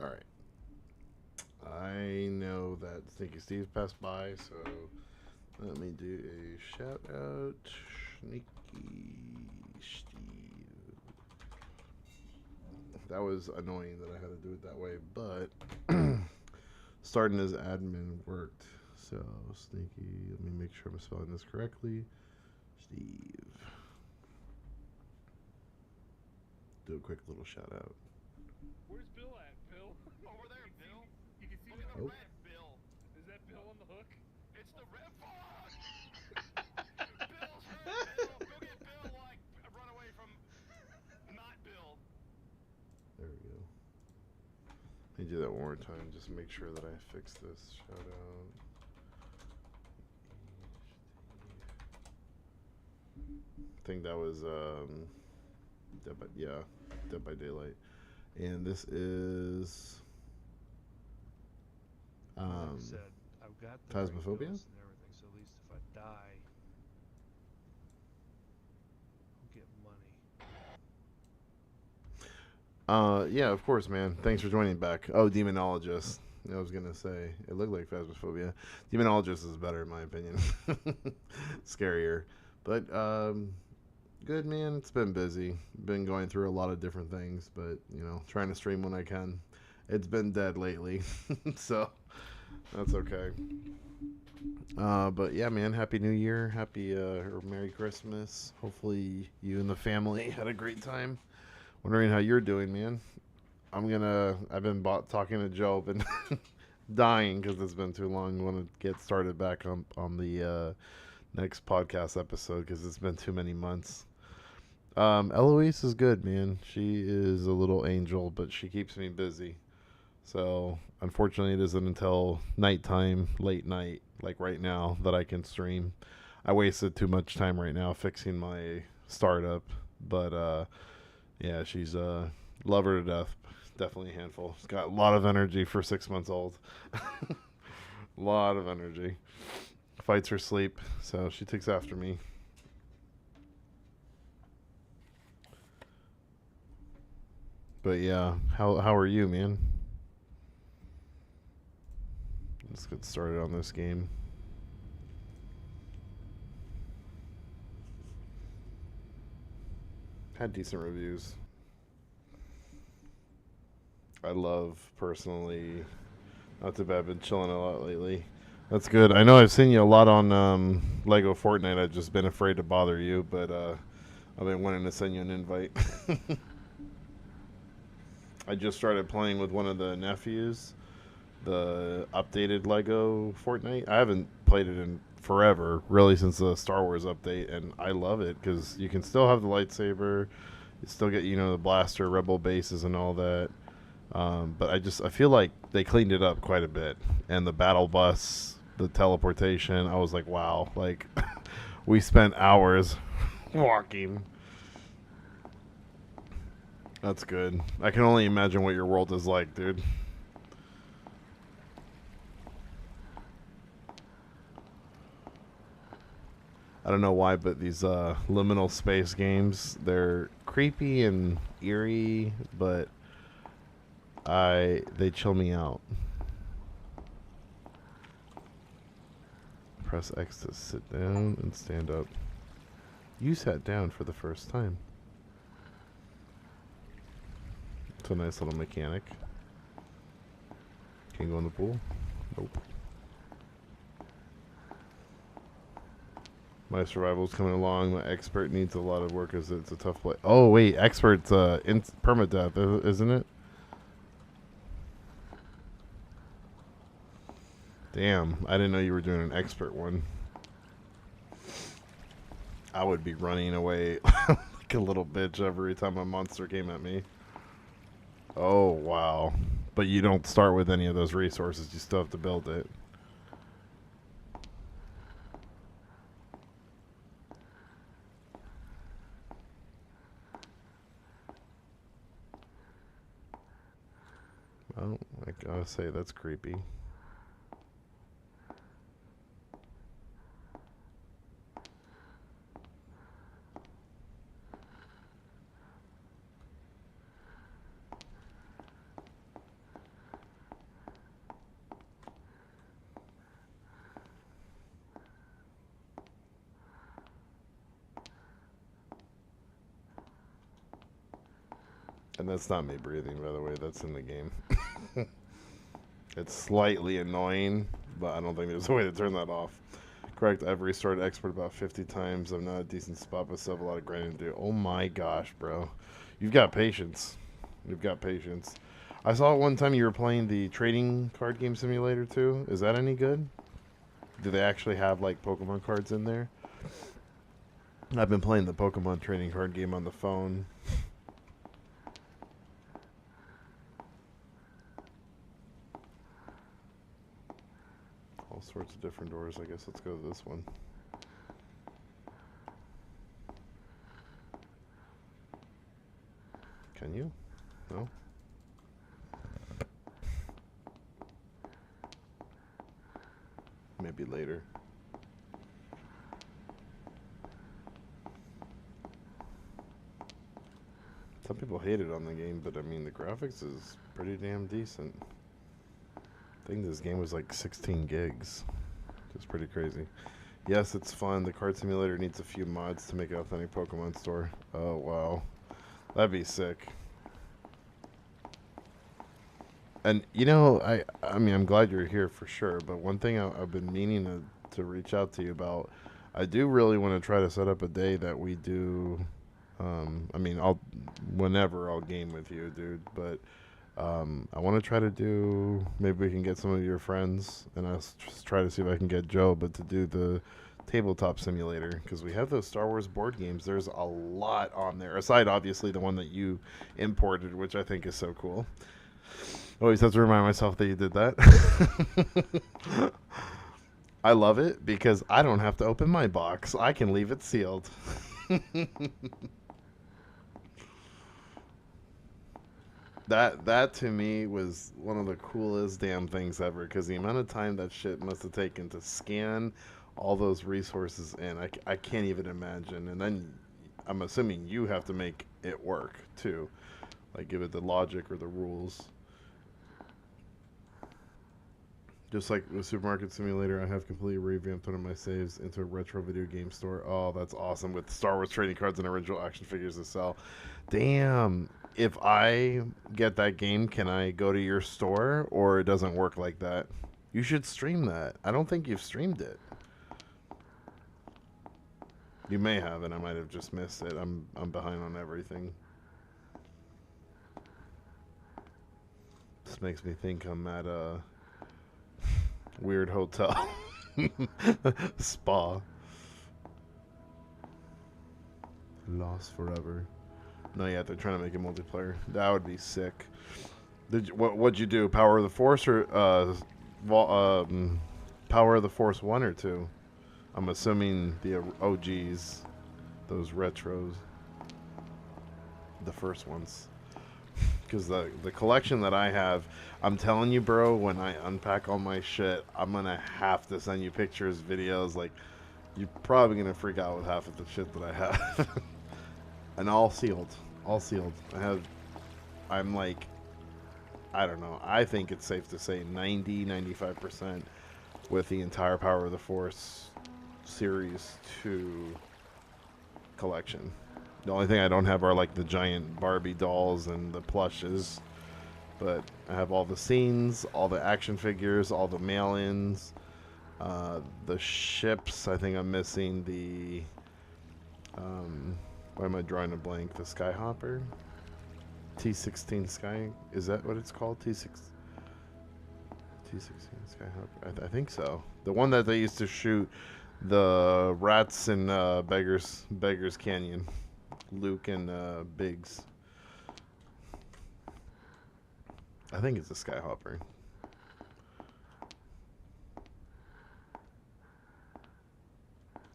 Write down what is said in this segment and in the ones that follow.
All right. I know that Sneaky Steve passed by, so let me do a shout out. Sneaky Steve. That was annoying that I had to do it that way, but starting as admin worked. So, Sneaky, let me make sure I'm spelling this correctly. Steve. Do a quick little shout out. Where's Bill at, Bill? Over there, Bill. You can see Look at the the Oh. red Bill. Is that Bill on the hook? It's the red fog. Bill's hurt, Bill. Go get Bill while I run away from not Bill. There we go. Let me do that one more time. Just make sure that I fix this. Shout out. I think that was Dead by Daylight, and this is Like I said, I've got the Phasmophobia? bills and everything, so at least if I die, I'll get money. Yeah, of course, man. Thanks for joining back. Oh, Demonologist. I was gonna say it looked like Phasmophobia. Demonologist is better in my opinion. Scarier, but good, man. It's been busy. Been going through a lot of different things, but trying to stream when I can. It's been dead lately, so that's okay. But yeah, man. Happy New Year. Happy or Merry Christmas. Hopefully you and the family had a great time. Wondering how you're doing, man. I've been talking to Joe, been dying because it's been too long. I want to get started back on the next podcast episode because it's been too many months. Eloise is good, man. She is a little angel, but she keeps me busy. So unfortunately, it isn't until nighttime, late night, like right now, that I can stream. I wasted too much time right now fixing my startup, but yeah, she's love her to death. Definitely a handful. She's got a lot of energy for 6 months old. Lot of energy. Fights her sleep, so she takes after me. But yeah, how are you, man? Let's get started on this game. Had decent reviews. I love personally. Not too bad. I've been chilling a lot lately. That's good. I know I've seen you a lot on Lego Fortnite. I've just been afraid to bother you, but I've been wanting to send you an invite. I just started playing with one of the nephews, the updated Lego Fortnite. I haven't played it in forever, really, since the Star Wars update, and I love it because you can still have the lightsaber, you still get the blaster, rebel bases, and all that. But I feel like they cleaned it up quite a bit, and the battle bus, the teleportation. I was like, wow, like we spent hours walking. That's good. I can only imagine what your world is like, dude. I don't know why, but these liminal space games, they're creepy and eerie, but they chill me out. Press X to sit down and stand up. You sat down for the first time. It's a nice little mechanic. Can you go in the pool? Nope. My survival's coming along. My expert needs a lot of work as it's a tough play. Oh, wait. Expert's in permadeath, isn't it? Damn. I didn't know you were doing an expert one. I would be running away like a little bitch every time a monster came at me. Oh, wow. But you don't start with any of those resources. You still have to build it. Well, I gotta say, that's creepy. And that's not me breathing, by the way. That's in the game. It's slightly annoying, but I don't think there's a way to turn that off. Correct. I've restarted expert about 50 times. I'm not a decent spot, but still have a lot of grinding to do. Oh my gosh, bro. You've got patience. You've got patience. I saw one time you were playing the trading card game simulator too. Is that any good? Do they actually have like Pokemon cards in there? I've been playing the Pokemon trading card game on the phone. All sorts of different doors. I guess let's go to this one. Can you? No? Maybe later. Some people hate it on the game, but I mean the graphics is pretty damn decent. I think this game was like 16 gigs. It's pretty crazy. Yes, it's fun. The card simulator needs a few mods to make an authentic Pokemon store. Oh wow. That'd be sick. And you know, I mean, I'm glad you're here for sure. But one thing I've been meaning to reach out to you about, I do really want to try to set up a day that we do. I mean, whenever I'll game with you, dude. But I want to try to do. Maybe we can get some of your friends, and I'll just try to see if I can get Joe. But to do the tabletop simulator, because we have those Star Wars board games. There's a lot on there. Aside, obviously, the one that you imported, which I think is so cool. Always have to remind myself that you did that. I love it because I don't have to open my box. I can leave it sealed. That to me was one of the coolest damn things ever, because the amount of time that shit must have taken to scan all those resources in, I can't even imagine. And then I'm assuming you have to make it work too, like give it the logic or the rules. Just like the Supermarket Simulator, I have completely revamped one of my saves into a retro video game store. Oh, that's awesome, with Star Wars trading cards and original action figures to sell. Damn. If I get that game, can I go to your store, or it doesn't work like that? You should stream that. I don't think you've streamed it. You may have, and I might have just missed it. I'm behind on everything. This makes me think I'm at a weird hotel. Spa. Lost forever. No, yeah, they're trying to make it multiplayer. That would be sick. What'd you do? Power of the Force or Power of the Force 1 or 2? I'm assuming the OGs, those retros, the first ones. Because the collection that I have, I'm telling you, bro, when I unpack all my shit, I'm going to have to send you pictures, videos. Like, you're probably going to freak out with half of the shit that I have. And all sealed. All sealed. I'm like, I don't know. I think it's safe to say 95% with the entire Power of the Force Series 2 collection. The only thing I don't have are like the giant Barbie dolls and the plushes. But I have all the scenes, all the action figures, all the mail-ins, the ships. I think I'm missing the... why am I drawing a blank? The Skyhopper? T-16 Sky? Is that what it's called? T-16 Skyhopper? I think so. The one that they used to shoot the rats in Beggar's Canyon. Luke and Biggs. I think it's a Skyhopper.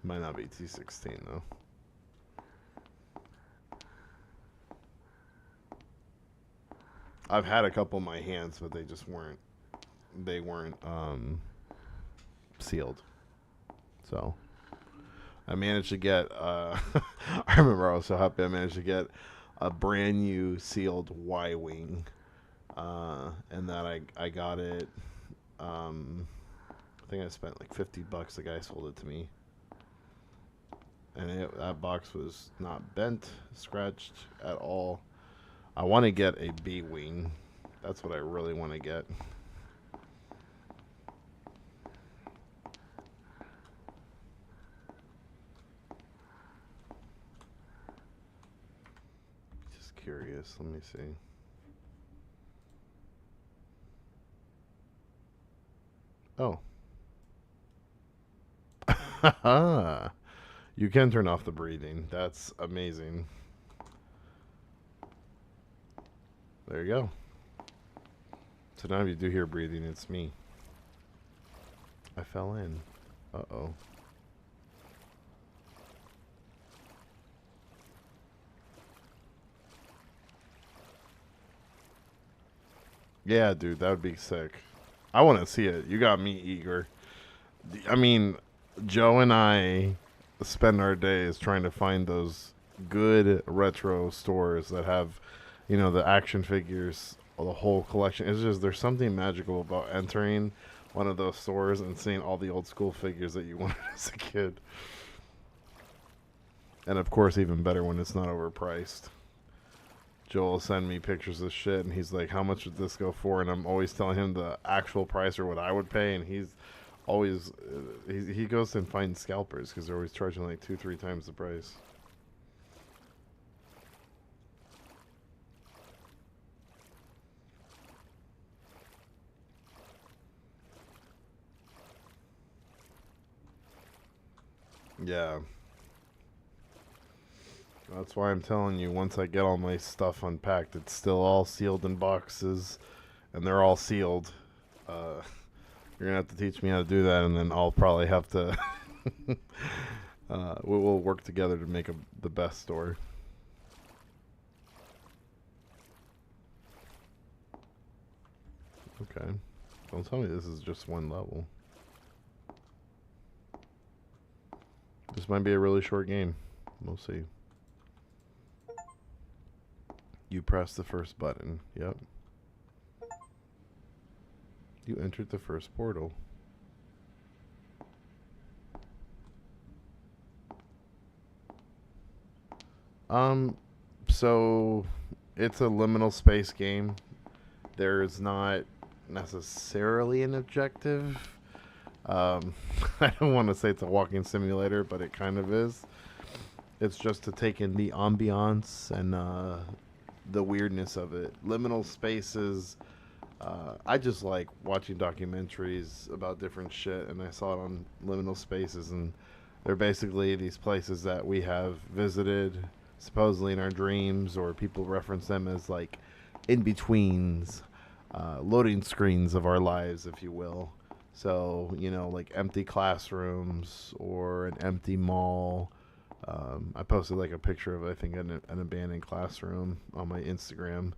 Might not be T-16 though. I've had a couple in my hands, but they just weren't. They weren't sealed. So I managed to get. I remember I was so happy I managed to get a brand new sealed Y-wing, and that I got it. I think I spent like $50. The guy sold it to me, and that box was not bent, scratched at all. I want to get a B-wing. That's what I really want to get. Just curious. Let me see. Oh. You can turn off the breathing. That's amazing. There you go. So now if you do hear breathing, it's me. I fell in. Uh-oh. Yeah, dude, that would be sick. I want to see it. You got me eager. I mean, Joe and I spend our days trying to find those good retro stores that have, you know, the action figures, the whole collection. It's just there's something magical about entering one of those stores and seeing all the old school figures that you wanted as a kid. And of course, even better when it's not overpriced. Joel will send me pictures of shit, and he's like, how much would this go for? And I'm always telling him the actual price or what I would pay, and he's always, he goes and finds scalpers, because they're always charging like 2-3 times the price. Yeah. That's why I'm telling you, once I get all my stuff unpacked, it's still all sealed in boxes, and they're all sealed. You're going to have to teach me how to do that, and then I'll probably have to... we'll work together to make the best store. Okay. Don't tell me this is just one level. This might be a really short game. We'll see. You press the first button. Yep. You entered the first portal. So it's a liminal space game. There's not necessarily an objective. I don't want to say it's a walking simulator, but it kind of is. It's just to take in the ambiance and the weirdness of it. Liminal spaces. I just like watching documentaries about different shit, and I saw it on Liminal Spaces, and they're basically these places that we have visited, supposedly in our dreams, or people reference them as like in-betweens, loading screens of our lives, if you will. So, you know, like empty classrooms or an empty mall. I posted like a picture of, I think, an abandoned classroom on my Instagram.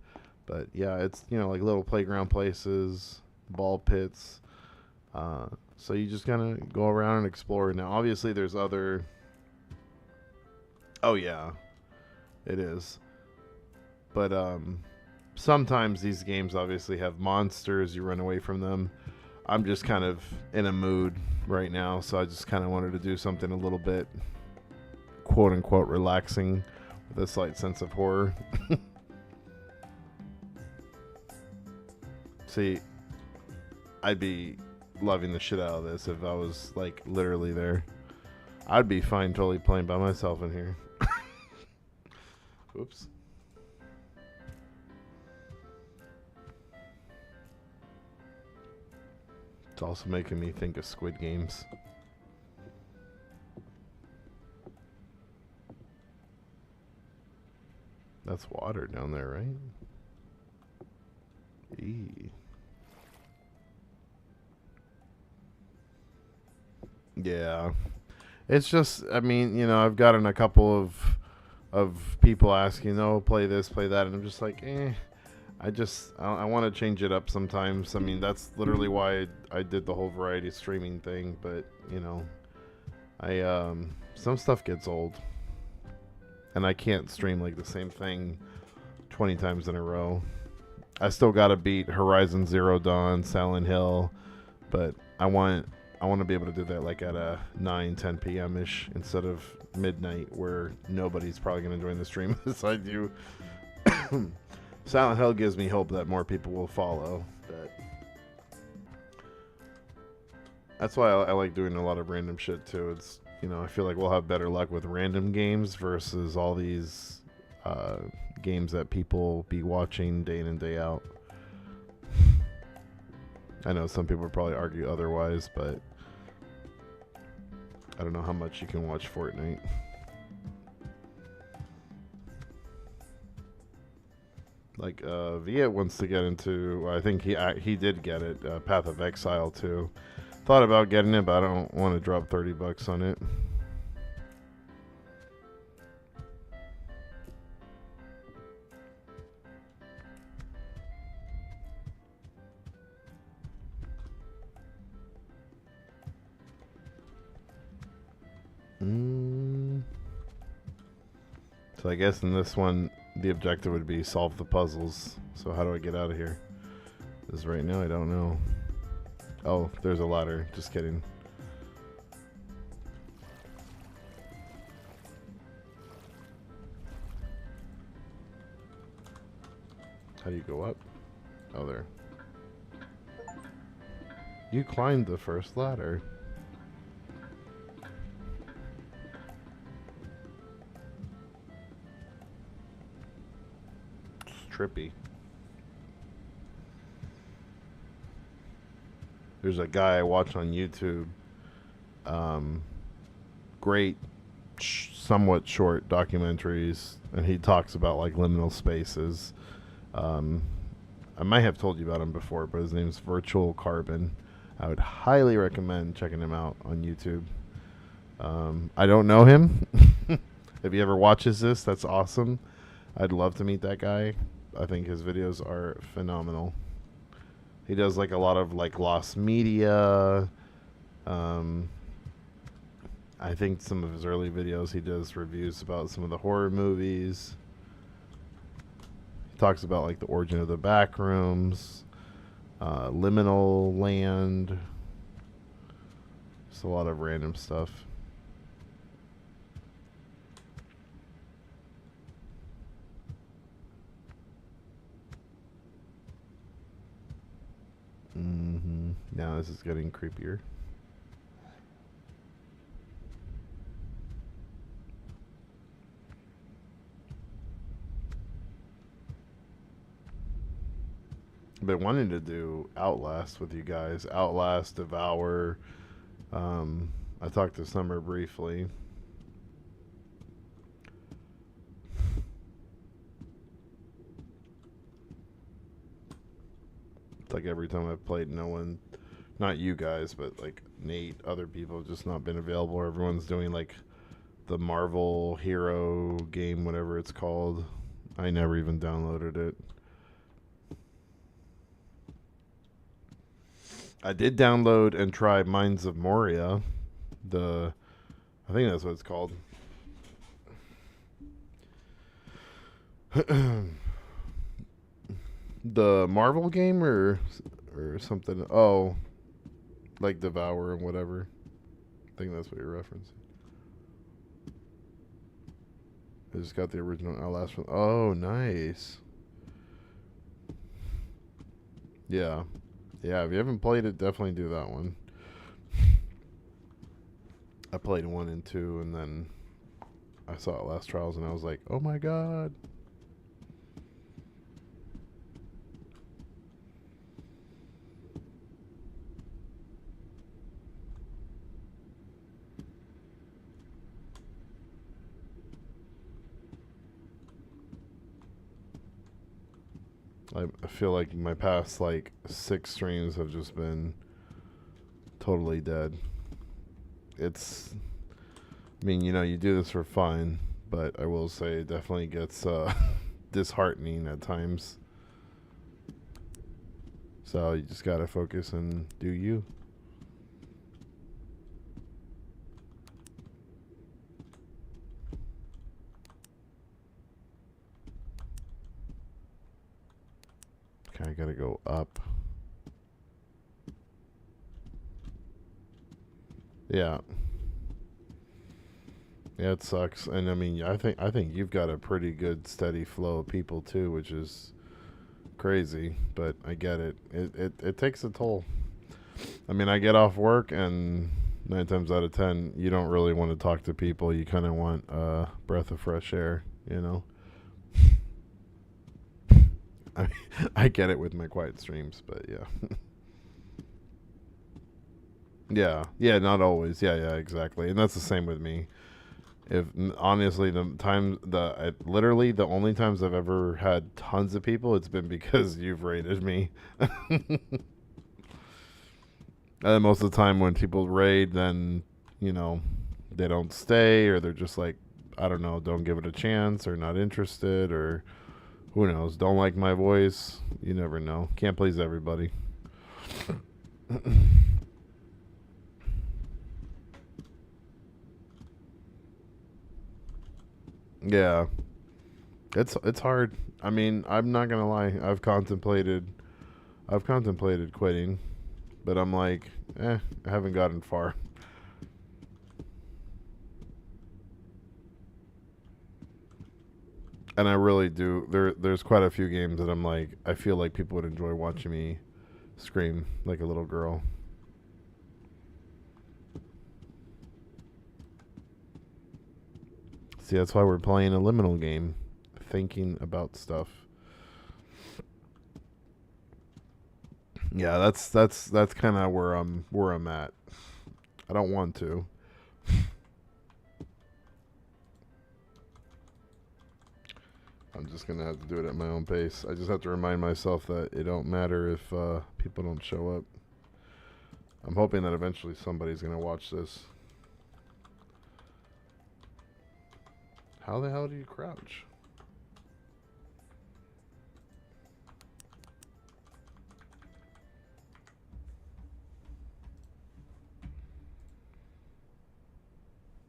But yeah, it's, you know, like little playground places, ball pits. So you just kind of go around and explore. Now, obviously, there's other... Oh, yeah. It is. But sometimes these games obviously have monsters. You run away from them. I'm just kind of in a mood right now, so I just kind of wanted to do something a little bit quote-unquote relaxing with a slight sense of horror. See, I'd be loving the shit out of this if I was, like, literally there. I'd be fine totally playing by myself in here. Oops. It's also making me think of Squid Games. That's water down there, right? Eee. Yeah. It's just, I mean, you know, I've gotten a couple of people asking, oh, play this, play that, and I'm just like, I want to change it up sometimes. I mean, that's literally why I did the whole variety streaming thing, but, you know, some stuff gets old, and I can't stream like the same thing 20 times in a row. I still gotta beat Horizon Zero Dawn, Silent Hill, but I want to be able to do that like at a 9-10 p.m. ish instead of midnight, where nobody's probably gonna join the stream besides you. Silent Hill gives me hope that more people will follow. But that's why I like doing a lot of random shit too. It's, you know, I feel like we'll have better luck with random games versus all these games that people be watching day in and day out. I know some people would probably argue otherwise, but I don't know how much you can watch Fortnite. Like Viet wants to get into, I think he did get it, Path of Exile too. Thought about getting it, but I don't want to drop $30 on it. So I guess in this one, the objective would be solve the puzzles. So how do I get out of here? Because right now I don't know. Oh, there's a ladder. Just kidding. How do you go up? Oh, there. You climbed the first ladder. Trippy. There's a guy I watch on YouTube. Great, somewhat short documentaries, and he talks about like liminal spaces. I might have told you about him before, but his name's Virtual Carbon. I would highly recommend checking him out on YouTube. I don't know him. If he ever watches this, that's awesome. I'd love to meet that guy. I think his videos are phenomenal. He does like a lot of like lost media. I think some of his early videos he does reviews about some of the horror movies. He talks about like the origin of the backrooms, liminal land. Just a lot of random stuff. Now this is getting creepier. I've been wanting to do Outlast with you guys. Outlast, Devour. I talked to Summer briefly. It's like every time I've played, no one, not you guys, but like Nate, other people have just not been available. Everyone's doing like the Marvel hero game, whatever it's called. I never even downloaded it. I did download and try Mines of Moria. I think that's what it's called. The Marvel game or something. Oh, like Devour and whatever. I think that's what you're referencing. I just got the original Outlast one. Oh, nice. Yeah. Yeah, if you haven't played it, definitely do that one. I played 1 and 2, and then I saw Outlast Trials, and I was like, oh my god. I feel like my past like 6 streams have just been totally dead. It's, I mean, you know, you do this for fun, but I will say it definitely gets disheartening at times. So you just gotta focus and do you. Okay, I gotta go up. Yeah. Yeah, it sucks. And I mean, I think you've got a pretty good steady flow of people too, which is crazy, but I get it. It takes a toll. I mean, I get off work and 9 times out of 10, you don't really want to talk to people. You kind of want a breath of fresh air, you know? I get it with my quiet streams, but yeah. Yeah, not always. Yeah, exactly. And that's the same with me. Honestly, literally the only times I've ever had tons of people, it's been because you've raided me. And most of the time when people raid, then, you know, they don't stay, or they're just like, I don't know, don't give it a chance, or not interested, or who knows, don't like my voice. You never know. Can't please everybody. Yeah. It's hard. I mean, I'm not gonna lie. I've contemplated quitting, but I'm like, I haven't gotten far. And I really do. There's quite a few games that I'm like, I feel like people would enjoy watching me scream like a little girl. See, that's why we're playing a liminal game, thinking about stuff. Yeah, that's kind of where I'm at. I don't want to. I'm just gonna have to do it at my own pace. I just have to remind myself that it don't matter if people don't show up. I'm hoping that eventually somebody's gonna watch this. How the hell do you crouch?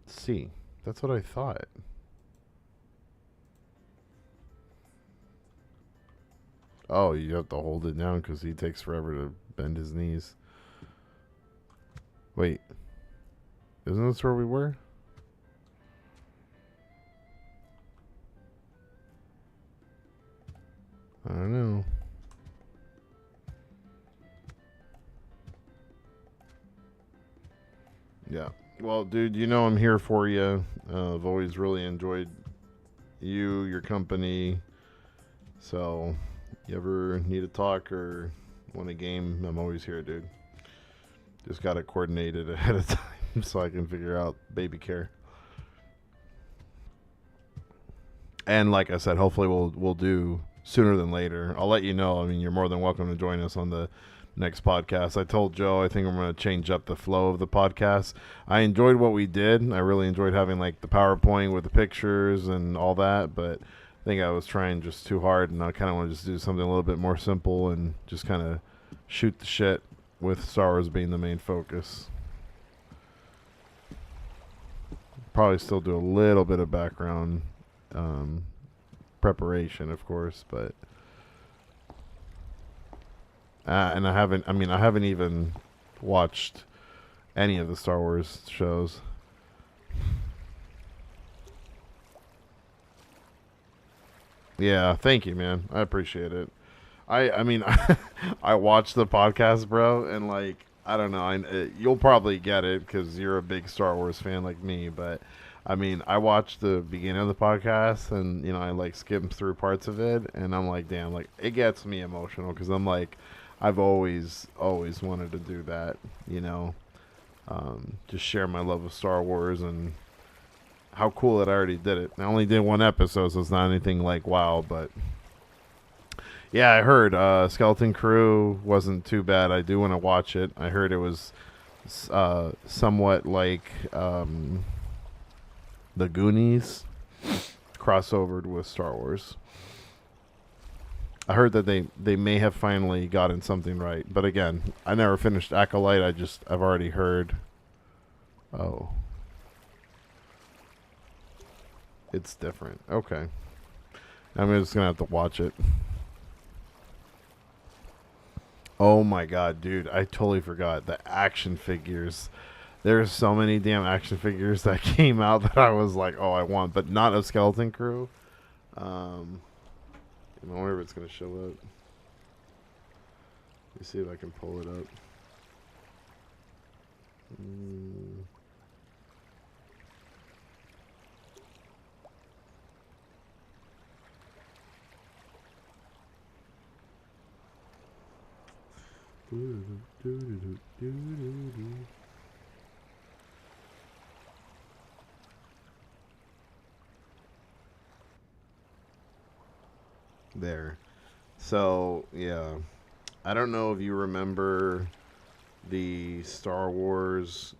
C. That's what I thought. Oh, you have to hold it down because he takes forever to bend his knees. Wait. Isn't this where we were? I don't know. Yeah. Well, dude, you know I'm here for you. I've always really enjoyed you, your company. So, you ever need to talk or want a game, I'm always here, dude. Just got it coordinated ahead of time so I can figure out baby care. And like I said, hopefully we'll do sooner than later. I'll let you know. I mean, you're more than welcome to join us on the next podcast. I told Joe I think I'm going to change up the flow of the podcast. I enjoyed what we did. I really enjoyed having like the PowerPoint with the pictures and all that, but I think I was trying just too hard, and I kind of want to just do something a little bit more simple and just kind of shoot the shit with Star Wars being the main focus. Probably still do a little bit of background preparation, of course, but and I haven't even watched any of the Star Wars shows. Yeah, thank you, man. I appreciate it. I mean, I watched the podcast, bro, and like, I don't know. You'll probably get it because you're a big Star Wars fan like me, but I mean, I watched the beginning of the podcast, and you know, I like skimmed through parts of it, and I'm like, damn, like it gets me emotional because I'm like, I've always wanted to do that, you know, just share my love of Star Wars and how cool that I already did it. I only did one episode, so it's not anything like wow, but yeah, I heard Skeleton Crew wasn't too bad. I do want to watch it. I heard it was somewhat like the Goonies crossovered with Star Wars. I heard that they may have finally gotten something right, but again, I never finished Acolyte. I've already heard. Oh, it's different. Okay, I'm just gonna have to watch it. Oh my god, dude, I totally forgot the action figures. There's so many damn action figures that came out that I was like, oh, I want, but not of Skeleton Crew. I wonder if it's gonna show up. Let me see if I can pull it up. Mm. There. So, yeah. I don't know if you remember the Star Wars,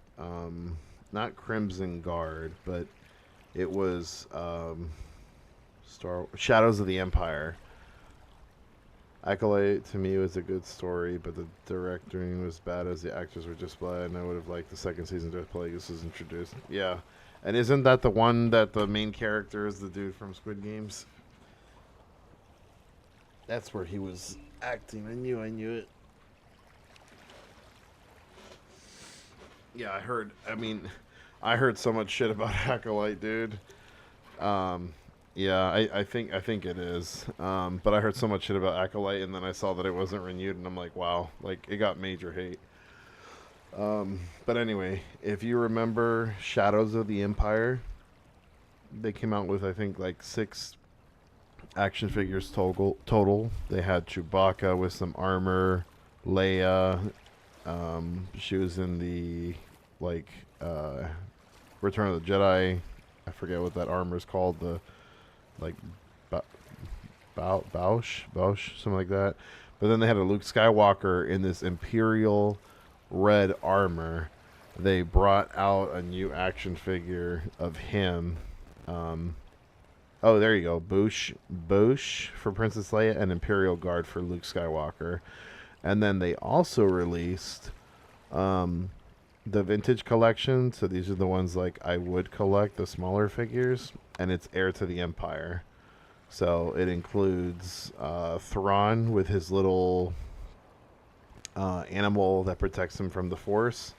not Crimson Guard, but it was Shadows of the Empire. Acolyte to me was a good story, but the directing was bad as the actors were just bad, and I would have liked the second season to play this was introduced. Yeah. And isn't that the one that the main character is the dude from Squid Games? That's where he was acting. I knew it. Yeah, I heard so much shit about Acolyte, dude. Yeah, I think it is. But I heard so much shit about Acolyte, and then I saw that it wasn't renewed, and I'm like, wow, like it got major hate. But anyway, if you remember Shadows of the Empire, they came out with I think like 6 action figures total. They had Chewbacca with some armor, Leia. She was in the like Return of the Jedi. I forget what that armor is called. The like Bausch, something like that. But then they had a Luke Skywalker in this Imperial red armor. They brought out a new action figure of him. Oh, there you go. Bouche for Princess Leia and Imperial Guard for Luke Skywalker. And then they also released the vintage collection. So these are the ones like I would collect, the smaller figures. And it's Heir to the Empire. So it includes Thrawn with his little animal that protects him from the Force.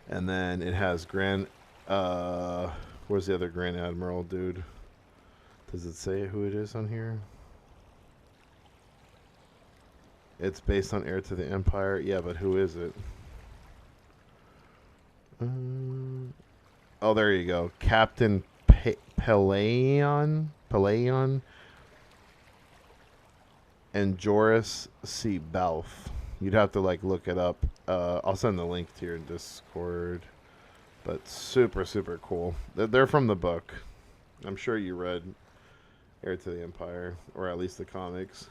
And then it has where's the other Grand Admiral dude? Does it say who it is on here? It's based on Heir to the Empire. Yeah, but who is it? Oh, there you go. Captain Pelayon and Joris C. Balfe. You'd have to like look it up. I'll send the link to your Discord. But super, super cool. They're from the book. I'm sure you read Heir to the Empire, or at least the comics.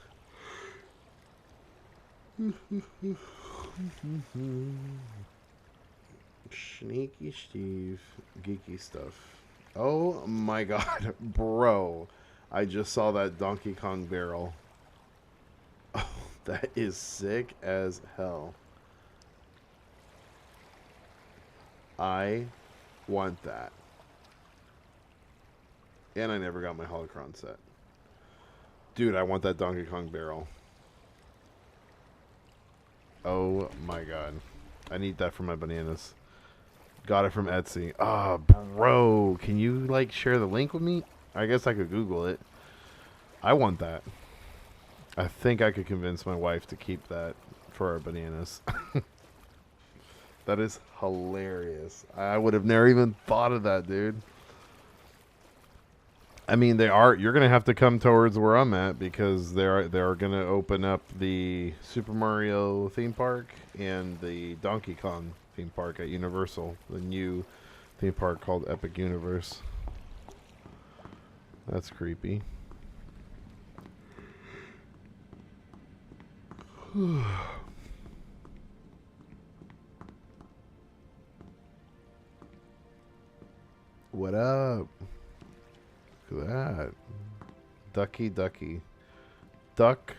Sneaky Steve, geeky stuff. Oh my god, bro. I just saw that Donkey Kong barrel. Oh, that is sick as hell. I want that. And I never got my Holocron set. Dude, I want that Donkey Kong barrel. Oh my god. I need that for my bananas. Got it from Etsy. Ah, bro. Can you, like, share the link with me? I guess I could Google it. I want that. I think I could convince my wife to keep that for our bananas. That is hilarious. I would have never even thought of that, dude. I mean, you're going to have to come towards where I'm at because they're going to open up the Super Mario theme park and the Donkey Kong theme park at Universal, the new theme park called Epic Universe. That's creepy. What up? Look at that. Ducky. Duck,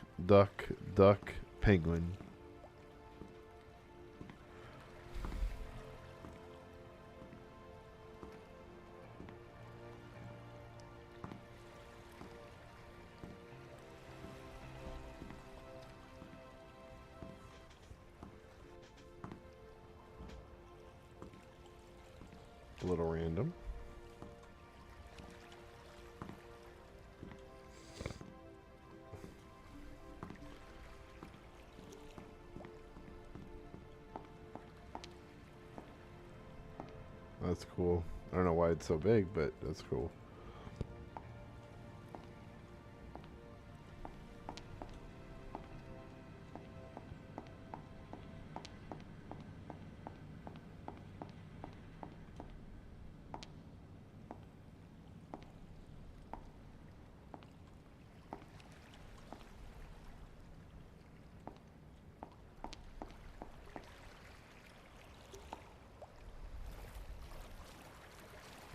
penguin. A little random. That's cool. I don't know why it's so big, but that's cool.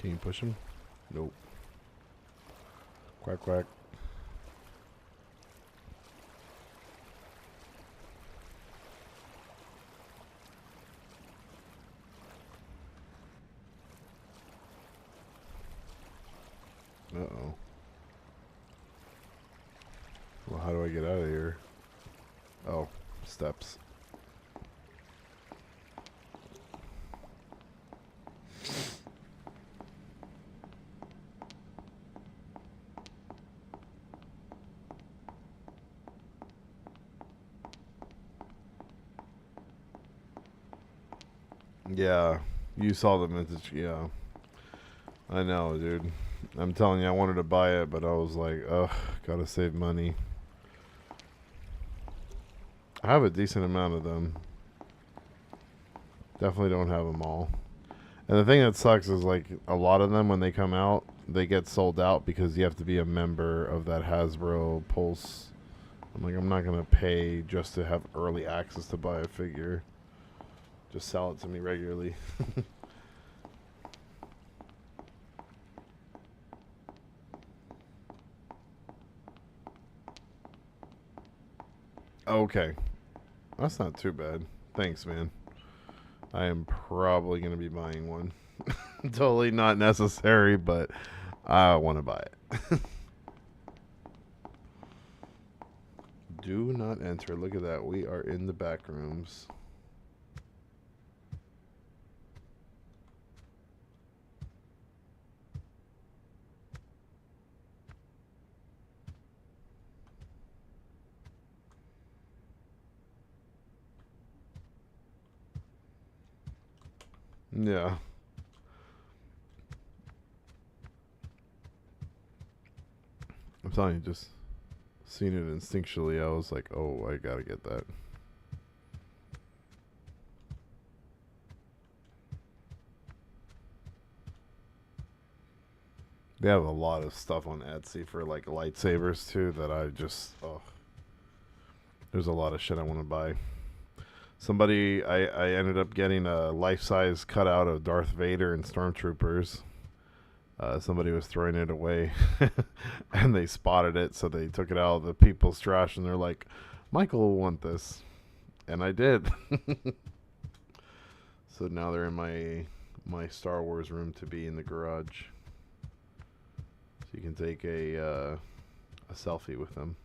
Can you push him? Nope. Quack, quack. Uh-oh. Well, how do I get out of here? Oh, steps. Yeah, you saw the vintage. Yeah, I know, dude. I'm telling you, I wanted to buy it, but I was like, ugh, gotta save money. I have a decent amount of them. Definitely don't have them all. And the thing that sucks is, like, a lot of them, when they come out, they get sold out because you have to be a member of that Hasbro Pulse. I'm like, I'm not gonna pay just to have early access to buy a figure. Just sell it to me regularly. Okay. That's not too bad. Thanks, man. I am probably going to be buying one. Totally not necessary, but I want to buy it. Do not enter. Look at that. We are in the back rooms. Yeah. I'm telling you, just seeing it instinctually, I was like, oh, I gotta get that. They have a lot of stuff on Etsy for like lightsabers too that I just, oh, there's a lot of shit I want to buy. Somebody, I ended up getting a life-size cutout of Darth Vader and Stormtroopers. Somebody was throwing it away, and they spotted it, so they took it out of the people's trash, and they're like, Michael will want this. And I did. So now they're in my Star Wars room to be in the garage. So you can take a selfie with them.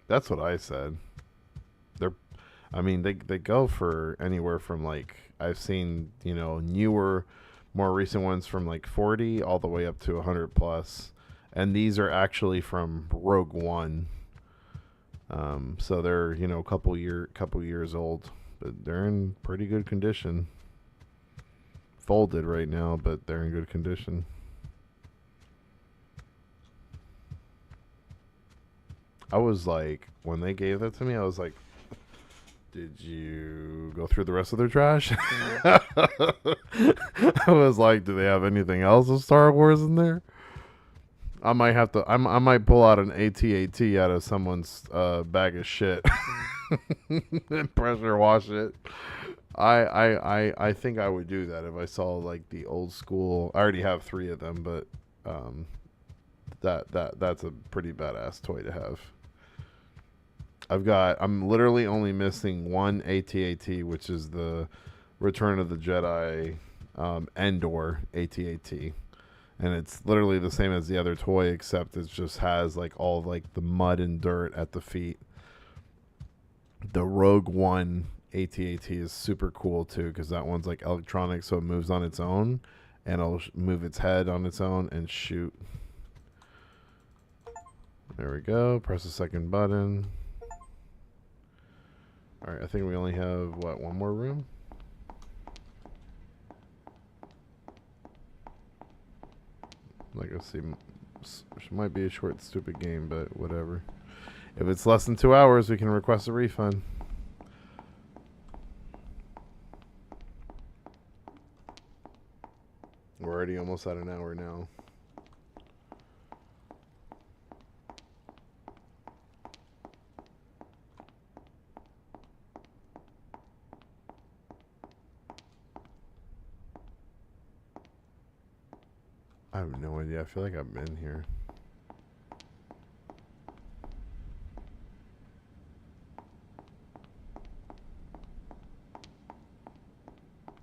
That's what I said. They go for anywhere from, like, I've seen, newer, more recent ones from like 40 all the way up to 100 plus. And these are actually from Rogue One. So they're, a couple years old, but they're in pretty good condition. Folded right now, but they're in good condition. I was like, when they gave that to me, I was like, did you go through the rest of their trash? I was like, do they have anything else of Star Wars in there? I might have to. I might pull out an AT-AT out of someone's bag of shit and pressure wash it. I think I would do that if I saw like the old school. I already have 3 of them, but that's a pretty badass toy to have. I'm literally only missing one AT-AT, which is the Return of the Jedi Endor AT-AT. And it's literally the same as the other toy, except it just has like all of, like, the mud and dirt at the feet. The Rogue One AT-AT is super cool too, because that one's like electronic, so it moves on its own, and it'll move its head on its own and shoot. There we go. Press the second button. Alright, I think we only have, what, one more room? Like, let's see. Might be a short, stupid game, but whatever. If it's less than 2 hours, we can request a refund. We're already almost at an hour now. I have no idea. I feel like I've been here.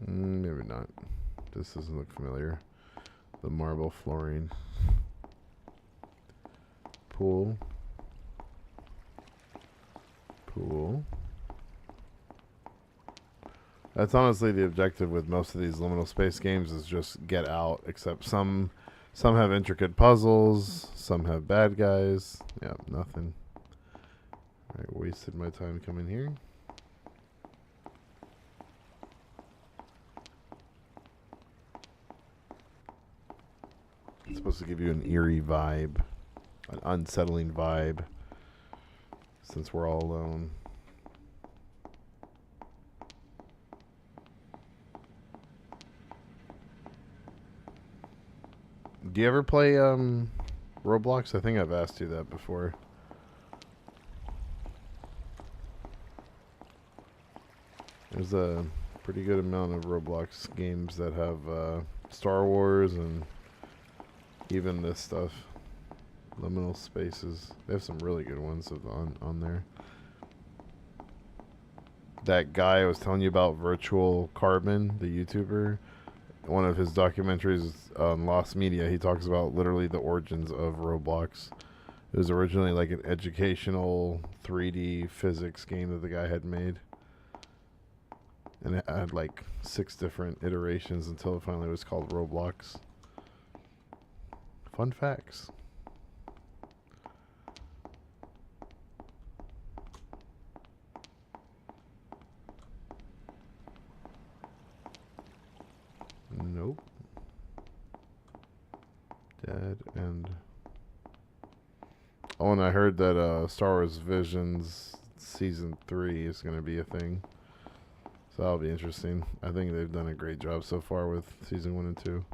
Maybe not. This doesn't look familiar. The marble flooring. Pool. Pool. That's honestly the objective with most of these liminal space games, is just get out, except some have intricate puzzles, some have bad guys. Yeah, nothing. I wasted my time coming here. It's supposed to give you an eerie vibe, an unsettling vibe, since we're all alone. Do you ever play Roblox? I think I've asked you that before. There's a pretty good amount of Roblox games that have Star Wars and even this stuff. Liminal spaces. They have some really good ones on there. That guy I was telling you about, Virtual Carbon, the YouTuber, one of his documentaries on Lost Media, he talks about literally the origins of Roblox. It was originally like an educational 3D physics game that the guy had made. And it had like 6 different iterations until it finally was called Roblox. Fun facts. Nope. Dead end. Oh, and I heard that Star Wars Visions Season 3 is going to be a thing. So that'll be interesting. I think they've done a great job so far with Season 1 and 2.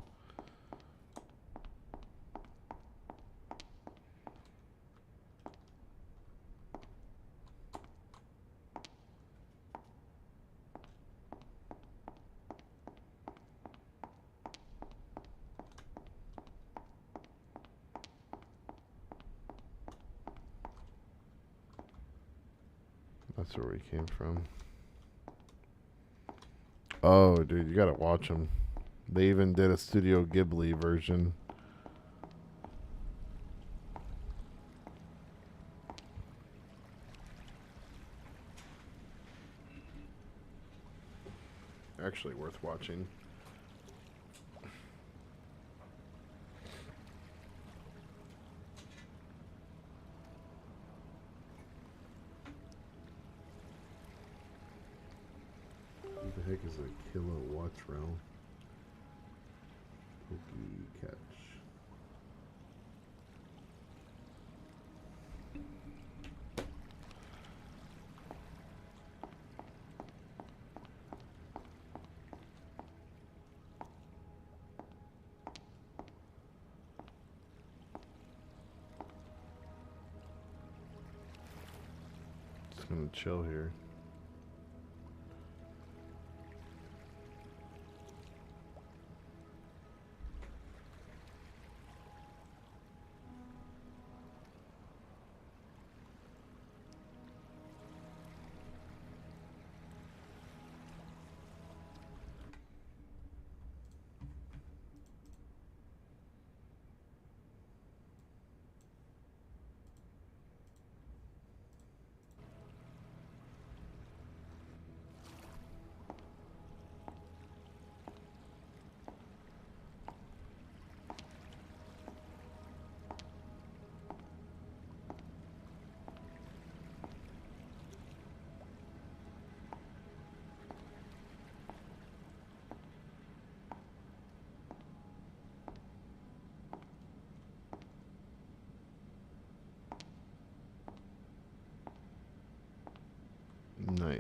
That's where we came from. Oh, dude, you gotta watch them. They even did a Studio Ghibli version. Actually worth watching. What the heck is a kilowatt round? Pokey catch. Just gonna chill here.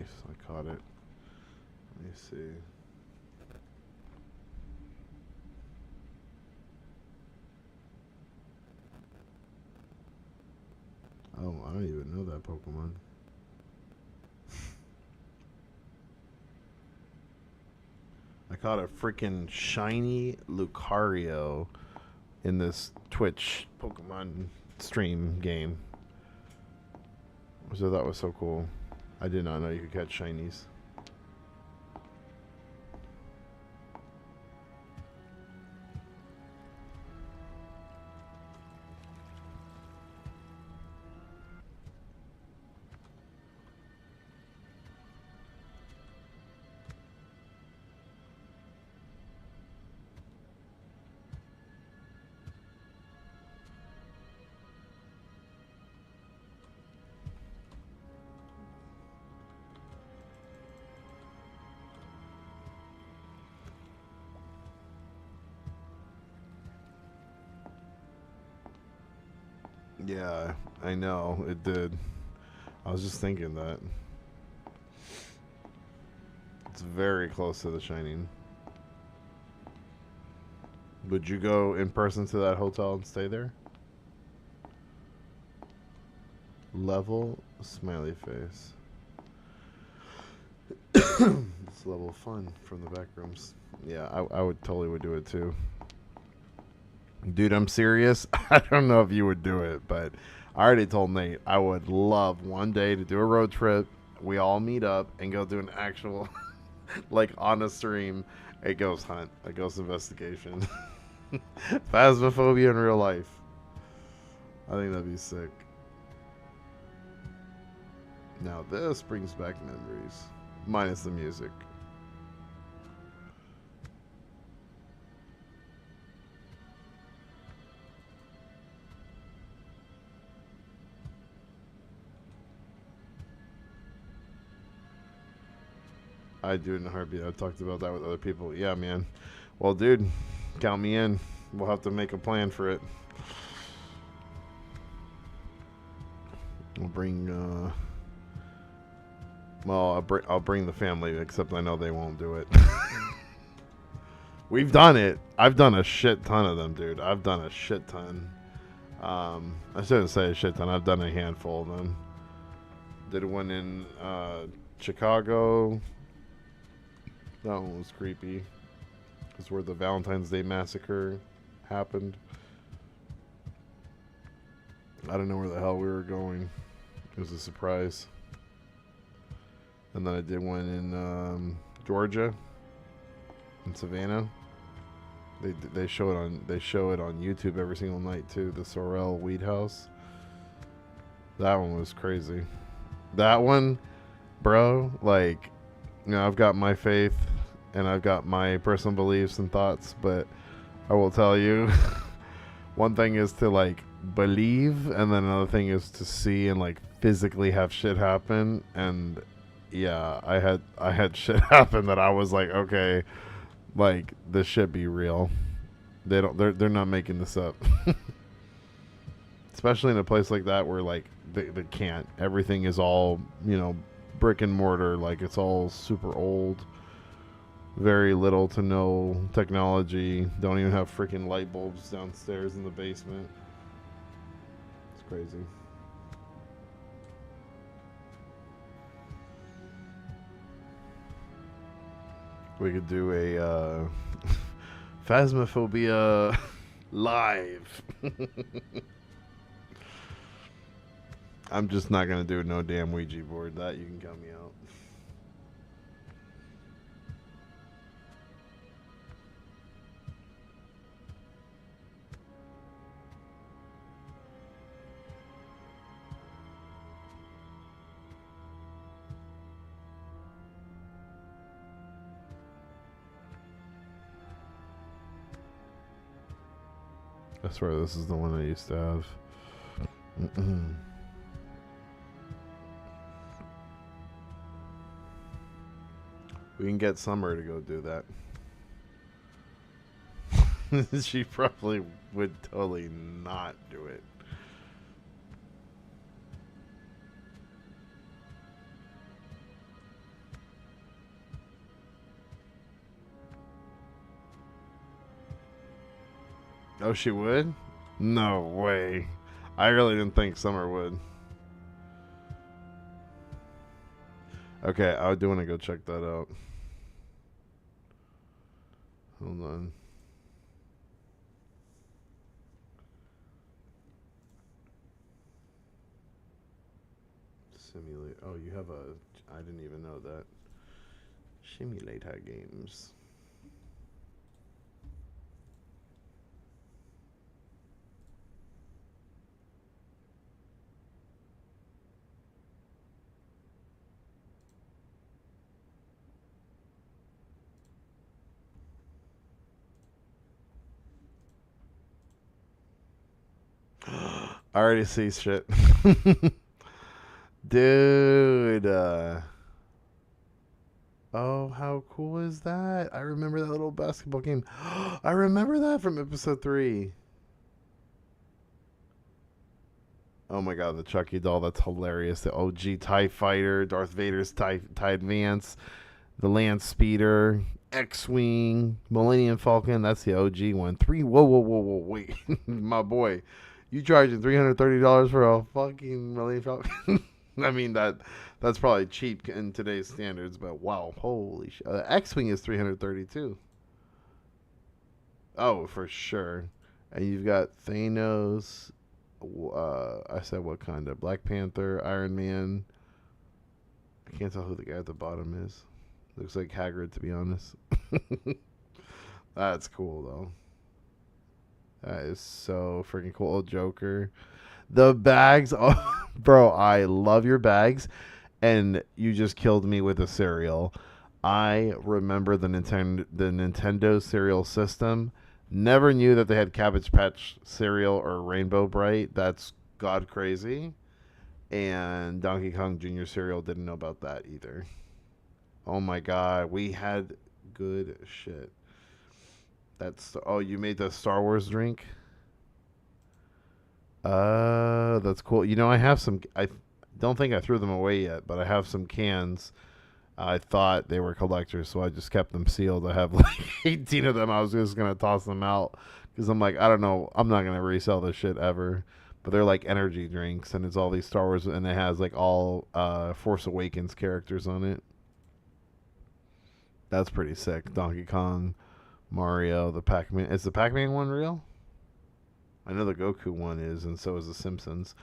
Nice, I caught it. Let me see. Oh, I don't even know that Pokemon. I caught a freaking shiny Lucario in this Twitch Pokemon stream game. So that was so cool. I did not know you could catch shinies. Yeah, I know, it did. I was just thinking that. It's very close to the Shining. Would you go in person to that hotel and stay there? Level, smiley face. It's level fun from the back rooms. Yeah, I would totally would do it too. Dude, I'm serious. I don't know if you would do it, but I already told Nate I would love one day to do a road trip. We all meet up and go do an actual, like on a stream, a ghost hunt, a ghost investigation. Phasmophobia in real life. I think that'd be sick. Now this brings back memories, minus the music. I'd do it in a heartbeat. I talked about that with other people. Yeah, man. Well, dude, count me in. We'll have to make a plan for it. We'll bring, well, I'll bring the family, except I know they won't do it. We've done it. I've done a shit ton of them, dude. I've done a shit ton. I shouldn't say a shit ton. I've done a handful of them. Did one in Chicago. That one was creepy. It's where the Valentine's Day massacre happened. I don't know where the hell we were going. It was a surprise. And then I did one in Georgia, in Savannah. They show it on YouTube every single night too. The Sorrel Weed House. That one was crazy. That one, bro. Like, you know, I've got my faith and I've got my personal beliefs and thoughts, but I will tell you, one thing is to like believe, and then another thing is to see and like physically have shit happen. And yeah, I had shit happen that I was like, okay, like this shit be real. They're not making this up. Especially in a place like that where like they can't. Everything is all, you know, brick and mortar. Like it's all super old. Very little to no technology. Don't even have freaking light bulbs downstairs in the basement. It's crazy. We could do a Phasmophobia live. I'm just not gonna do no damn Ouija board. That you can count me out. I swear this is the one I used to have. We can get Summer to go do that. She probably would totally not do it. Oh, she would? No way. I really didn't think Summer would. Okay, I do want to go check that out. Hold on. Simulate. Oh, you have a. I didn't even know that. Simulator games. I already see shit. Dude. Oh, how cool is that? I remember that little basketball game. I remember that from episode 3. Oh my god, the Chucky doll, that's hilarious. The OG TIE Fighter, Darth Vader's TIE Advance, the Land Speeder, X-Wing, Millennium Falcon, that's the OG one. Whoa, wait. My boy, you charging $330 for a fucking Millennium Falcon? I mean, that's probably cheap in today's standards, but wow, holy shit. X-Wing is $332. Oh, for sure. And you've got Thanos, I said what kind of Black Panther, Iron Man. I can't tell who the guy at the bottom is. Looks like Hagrid, to be honest. That's cool though. That is so freaking cool. Joker, the bags. Oh, bro, I love your bags, and you just killed me with a cereal. I remember the Nintendo cereal system. Never knew that they had Cabbage Patch cereal or Rainbow Bright. That's god crazy. And Donkey Kong Jr. cereal, didn't know about that either. Oh my god, we had good shit. Oh, you made the Star Wars drink? That's cool. You know, I have some. I don't think I threw them away yet, but I have some cans. I thought they were collectors, so I just kept them sealed. I have like 18 of them. I was just gonna toss them out because I'm like, I don't know, I'm not gonna resell this shit ever. But they're like energy drinks, and it's all these Star Wars, and it has like all Force Awakens characters on it. That's pretty sick. Donkey Kong, Mario, the Pac-Man. Is the Pac-Man one real? I know the Goku one is, and so is the Simpsons.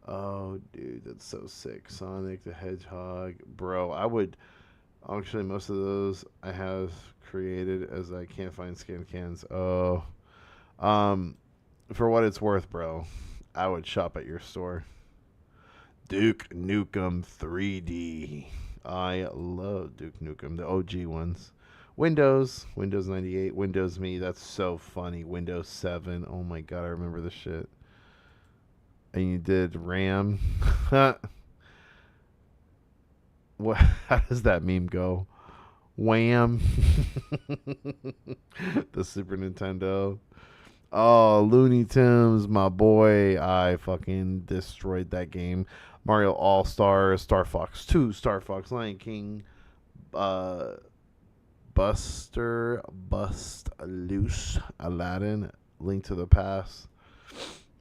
Oh, dude, that's so sick. Sonic the Hedgehog. Bro, I would... Actually, most of those I have created as I can't find scan cans. Oh. For what it's worth, bro, I would shop at your store. Duke Nukem 3D. I love Duke Nukem, the OG ones. Windows 98, Windows Me, that's so funny. Windows 7, oh my god, I remember this shit. And you did RAM. What? How does that meme go? Wham! The Super Nintendo. Oh, Looney Tunes, my boy. I fucking destroyed that game. Mario All Stars, Star Fox 2, Star Fox, Lion King, Buster, Bust Loose, Aladdin, Link to the Past,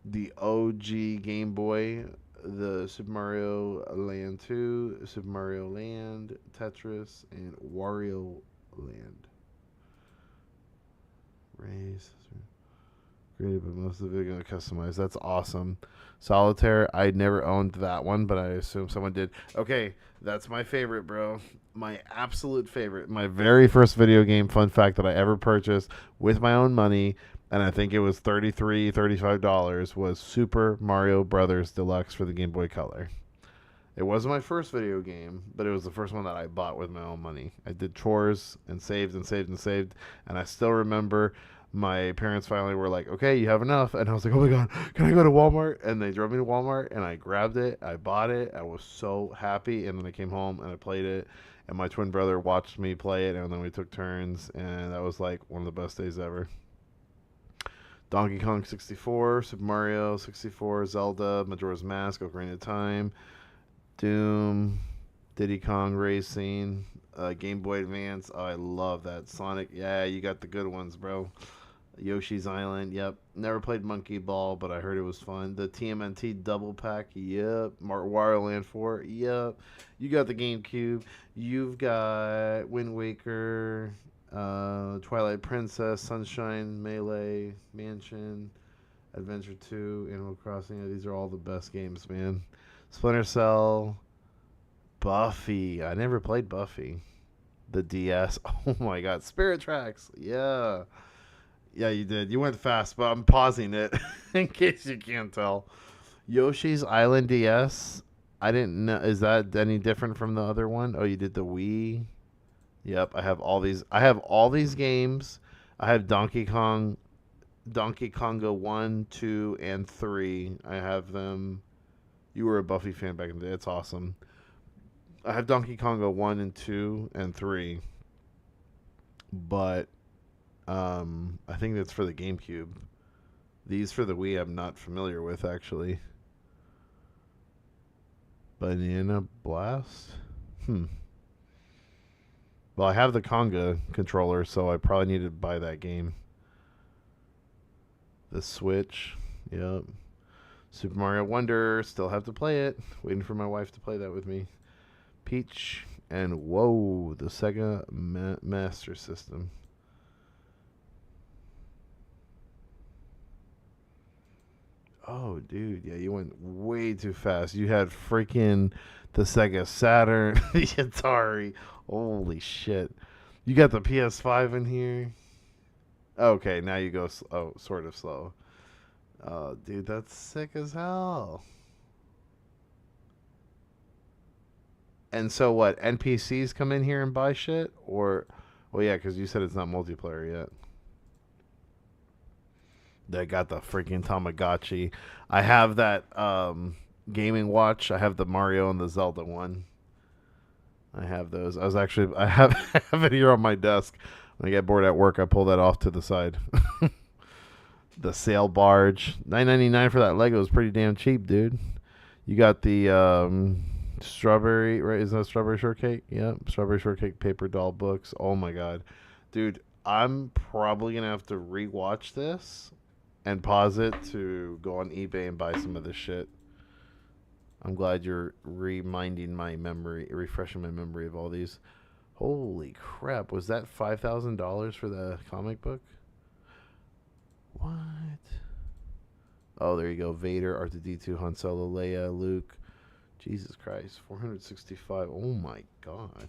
the OG Game Boy, the Super Mario Land 2, Super Mario Land, Tetris, and Wario Land. Race. Created, but most of it going to customize. That's awesome. Solitaire, I never owned that one, but I assume someone did. Okay, that's my favorite, bro. My absolute favorite. My very first video game, fun fact, that I ever purchased with my own money, and I think it was $35, was Super Mario Brothers Deluxe for the Game Boy Color. It wasn't my first video game, but it was the first one that I bought with my own money. I did chores and saved and saved and saved, and I still remember my parents finally were like, okay, you have enough. And I was like, oh my God, can I go to Walmart? And they drove me to Walmart, and I grabbed it. I bought it. I was so happy. And then I came home and I played it. And my twin brother watched me play it. And then we took turns. And that was like one of the best days ever. Donkey Kong 64, Super Mario 64, Zelda, Majora's Mask, Ocarina of Time, Doom, Diddy Kong Racing, Game Boy Advance. Oh, I love that. Sonic. Yeah, you got the good ones, bro. Yoshi's Island, yep. Never played Monkey Ball, but I heard it was fun. The TMNT double pack, yep. Wario Land 4, yep. You got the GameCube. You've got Wind Waker, Twilight Princess, Sunshine, Melee, Mansion, Adventure 2, Animal Crossing. Yeah, these are all the best games, man. Splinter Cell, Buffy. I never played Buffy. The DS. Oh my god. Spirit Tracks. Yeah. Yeah, you did. You went fast, but I'm pausing it in case you can't tell. Yoshi's Island DS. I didn't know. Is that any different from the other one? Oh, you did the Wii. Yep, I have all these. I have all these games. I have Donkey Kong, Donkey Konga 1, 2, and 3. I have them. You were a Buffy fan back in the day. It's awesome. I have Donkey Konga 1 and 2 and 3. But I think that's for the GameCube. These for the Wii I'm not familiar with, actually. Banana Blast? Well, I have the Conga controller, so I probably need to buy that game. The Switch. Yep. Super Mario Wonder. Still have to play it. Waiting for my wife to play that with me. Peach. And whoa, the Sega Master System. Oh, dude, yeah, you went way too fast. You had freaking the Sega Saturn, the Atari. Holy shit. You got the PS5 in here. Okay, now you go sort of slow. Oh, dude, that's sick as hell. And so what? NPCs come in here and buy shit? Or, well, yeah, because you said it's not multiplayer yet. They got the freaking Tamagotchi. I have that gaming watch. I have the Mario and the Zelda one. I have those. I have I have it here on my desk. When I get bored at work, I pull that off to the side. The sail barge, $9.99 for that Lego is pretty damn cheap, dude. You got the strawberry, right? Is that strawberry shortcake? Yep, strawberry shortcake paper doll books. Oh my god, dude, I'm probably gonna have to rewatch this and pause it to go on eBay and buy some of this shit. I'm glad you're refreshing my memory of all these. Holy crap, was that $5,000 for the comic book? What? Oh, there you go. Vader, R2-D2, Han Solo, Leia, Luke. Jesus Christ, 465. Oh my god.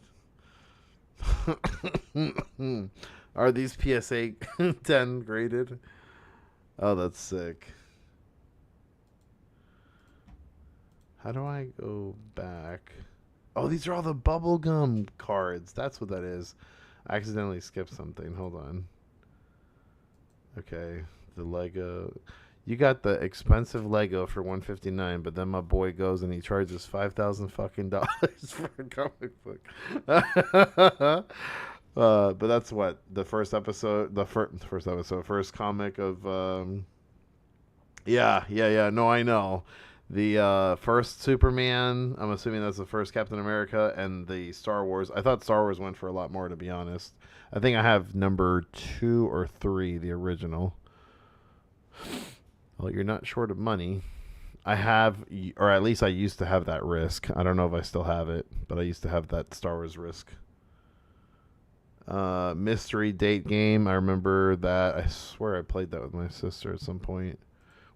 Are these PSA 10 graded? Oh, that's sick. How do I go back? Oh, these are all the bubblegum cards. That's what that is. I accidentally skipped something. Hold on. Okay, the Lego. You got the expensive Lego for $159, but then my boy goes and he charges $5,000 fucking dollars for a comic book. But that's what the first episode, first comic of. Yeah. No, I know. The first Superman. I'm assuming that's the first Captain America, and the Star Wars. I thought Star Wars went for a lot more, to be honest. I think I have number 2 or 3, the original. Well, you're not short of money. I have, or at least I used to have that Risk. I don't know if I still have it, but I used to have that Star Wars Risk. Mystery date game. I remember that. I swear I played that with my sister at some point.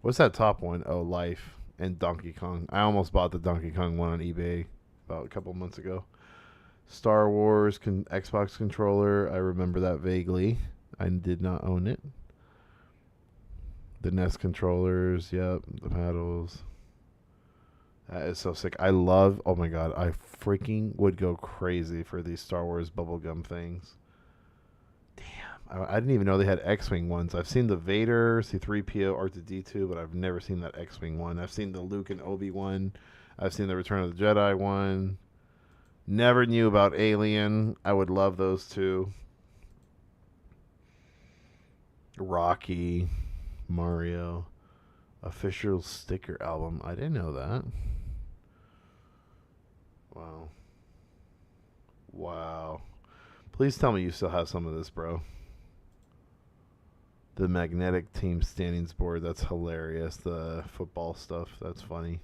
What's that top one? Oh, Life and Donkey Kong. I almost bought the Donkey Kong one on eBay about a couple months ago. Star Wars Xbox controller. I remember that vaguely. I did not own it. The NES controllers. Yep. The paddles. That is so sick. I love. Oh my god. I freaking would go crazy for these Star Wars bubblegum things. Damn. I didn't even know they had X-Wing ones. I've seen the Vader, C-3PO, R2-D2, but I've never seen that X-Wing one. I've seen the Luke and Obi one. I've seen the Return of the Jedi one. Never knew about Alien. I would love those two. Rocky, Mario, official sticker album. I didn't know that. Wow. Please tell me you still have some of this, bro. The magnetic team standings board, that's hilarious. The football stuff, that's funny.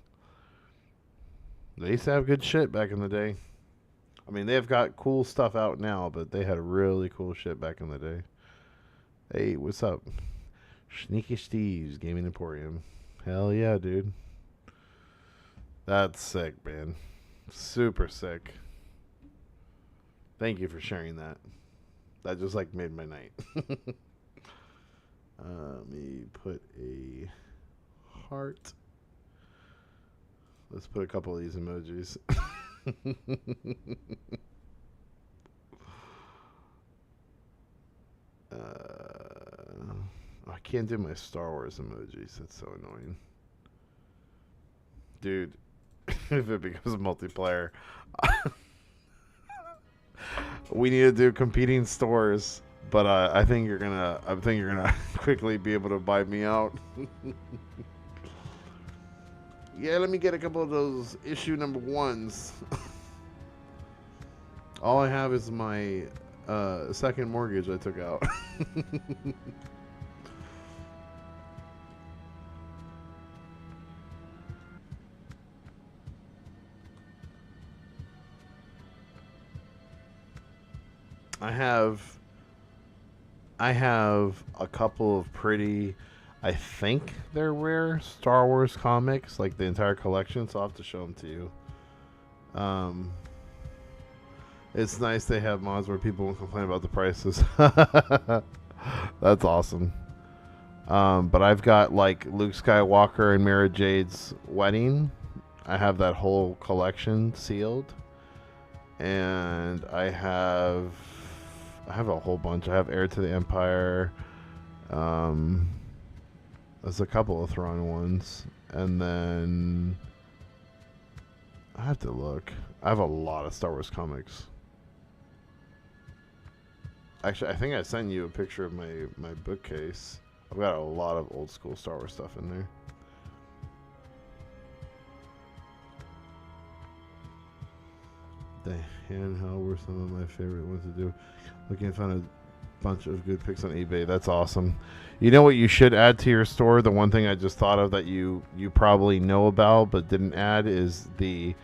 They used to have good shit back in the day. I mean, they've got cool stuff out now, but they had really cool shit back in the day. Hey, what's up? Sneaky Steve's Gaming Emporium. Hell yeah, dude. That's sick, man. Super sick. Thank you for sharing that. That just like made my night. Let me put a heart. Let's put a couple of these emojis. I can't do my Star Wars emojis. That's so annoying. Dude, if it becomes multiplayer, we need to do competing stores. But I think you're gonna quickly be able to buy me out. Yeah, let me get a couple of those issue number 1s. All I have is my second mortgage I took out. I have a couple of pretty, I think they're rare Star Wars comics, like the entire collection, so I'll have to show them to you. It's nice they have mods where people won't complain about the prices. That's awesome. But I've got like Luke Skywalker and Mara Jade's wedding. I have that whole collection sealed. And I have a whole bunch. I have Heir to the Empire. There's a couple of Thrawn ones. And then I have to look. I have a lot of Star Wars comics. Actually, I think I sent you a picture of my bookcase. I've got a lot of old school Star Wars stuff in there. The handheld were some of my favorite ones to do. Looking to find a bunch of good picks on eBay. That's awesome. You know what you should add to your store? The one thing I just thought of that you probably know about but didn't add is the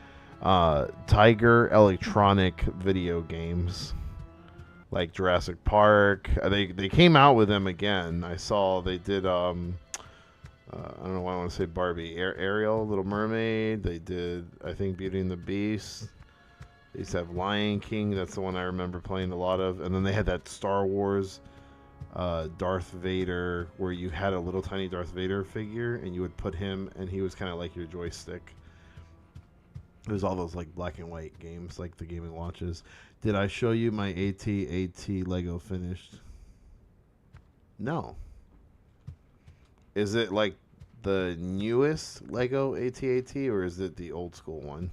Tiger Electronic video games. Like Jurassic Park. They came out with them again. I saw they did I don't know why I want to say Barbie. Ariel, Little Mermaid. They did, I think, Beauty and the Beast. They used to have Lion King. That's the one I remember playing a lot of. And then they had that Star Wars Darth Vader, where you had a little tiny Darth Vader figure, and you would put him, and he was kind of like your joystick. There's all those like black and white games, like the Game & Watches. Did I show you my AT Lego finished? No. Is it like the newest Lego AT or is it the old school one?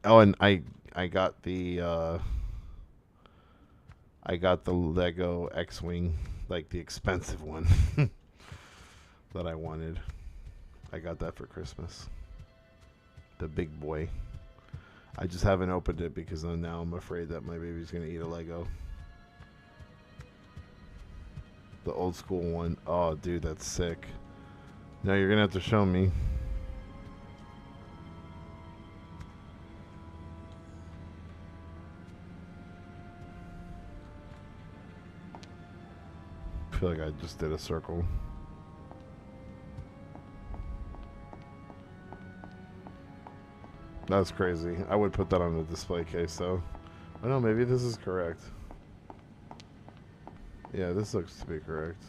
Oh, and I got the Lego X-Wing, like the expensive one that I wanted. I got that for Christmas. The big boy. I just haven't opened it because now I'm afraid that my baby's going to eat a Lego. The old school one. Oh, dude, that's sick. Now you're going to have to show me. I feel like I just did a circle. That's crazy. I would put that on the display case, though. Oh, no, maybe this is correct. Yeah, this looks to be correct.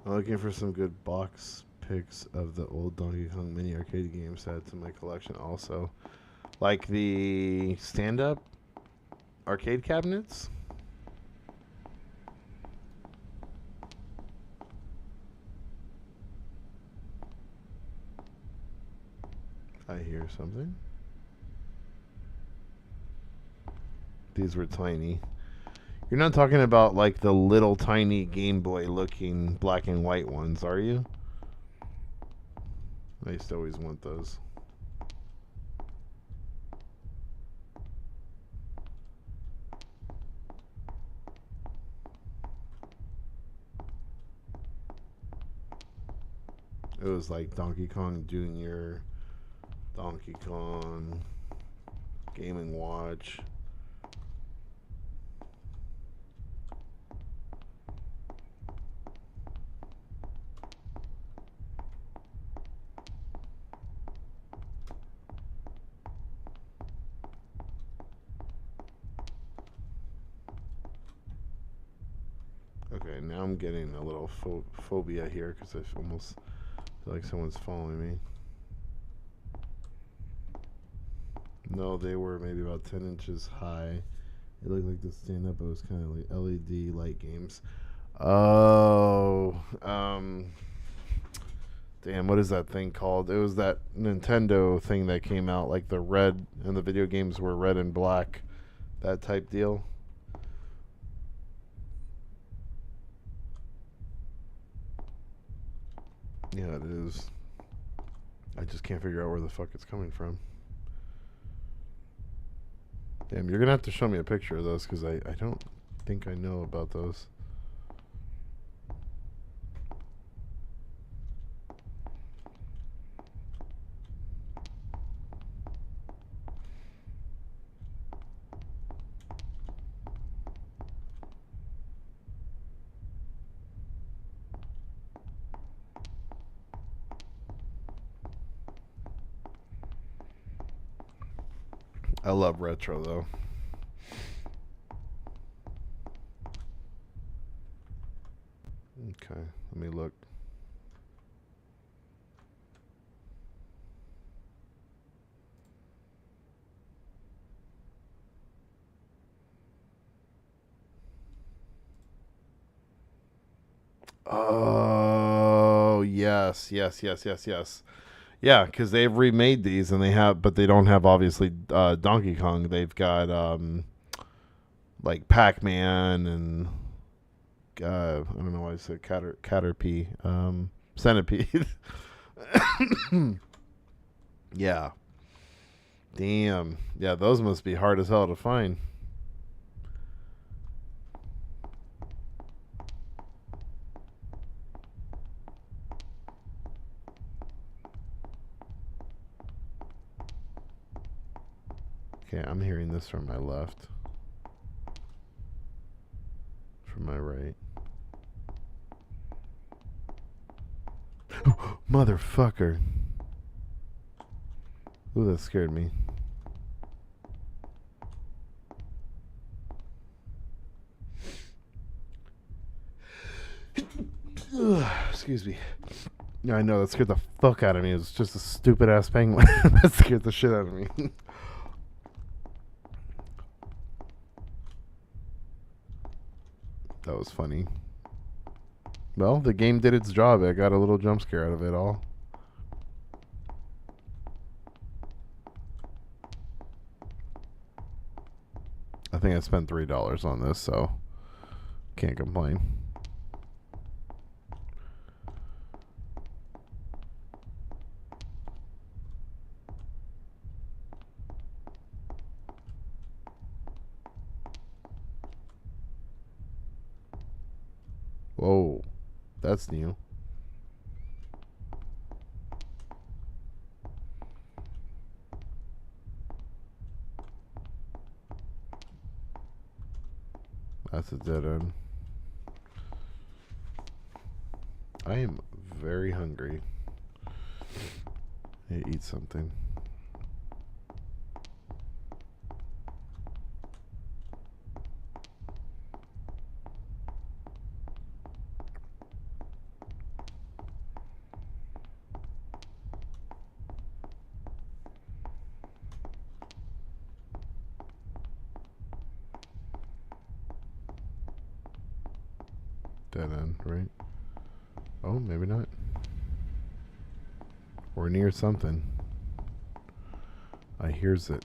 I'm looking for some good box pics of the old Donkey Kong mini arcade games to add to my collection also. Like the stand-up arcade cabinets? I hear something. These were tiny. You're not talking about like the little tiny Game Boy looking black and white ones, are you? I used to always want those. It was like Donkey Kong Jr., Donkey Kong, Game & Watch. Okay, now I'm getting a little phobia here because I almost feel like someone's following me. No, they were maybe about 10 inches high. It looked like to stand up. It was kind of like LED light games. Oh, damn, what is that thing called? It was that Nintendo thing that came out, like the red, and the video games were red and black, that type deal. Yeah, it is. I just can't figure out where the fuck it's coming from. Damn, you're gonna have to show me a picture of those because I don't think I know about those. I love retro though. Okay, let me look. Oh, yes. Yeah, because they've remade these and they have, but they don't have obviously Donkey Kong. They've got like Pac-Man and I don't know why I said Caterpie, Centipede. Yeah. Damn. Yeah, those must be hard as hell to find. Okay, I'm hearing this from my left. From my right. Motherfucker. Ooh, that scared me. Excuse me. Yeah, I know, that scared the fuck out of me. It was just a stupid ass penguin. That scared the shit out of me. That was funny. Well, the game did its job. I got a little jump scare out of it all. I think I spent $3 on this, so can't complain. Whoa, that's new. That's a dead end. I am very hungry. I need to eat something. Dead end, right? Oh, maybe not. We're near something. I hears it.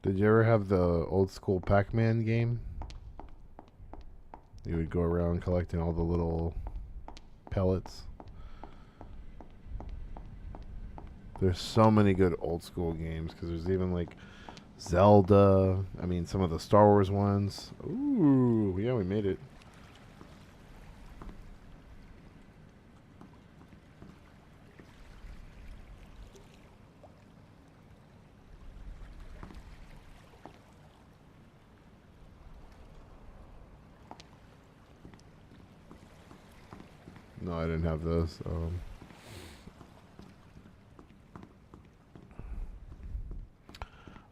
Did you ever have the old school Pac-Man game? You would go around collecting all the little pellets. There's so many good old school games because there's even like Zelda. I mean, some of the Star Wars ones. Ooh, yeah, we made it. No, I didn't have those.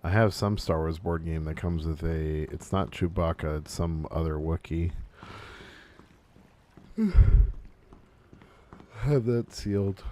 I have some Star Wars board game that comes with a... It's not Chewbacca, it's some other Wookiee. Have that sealed.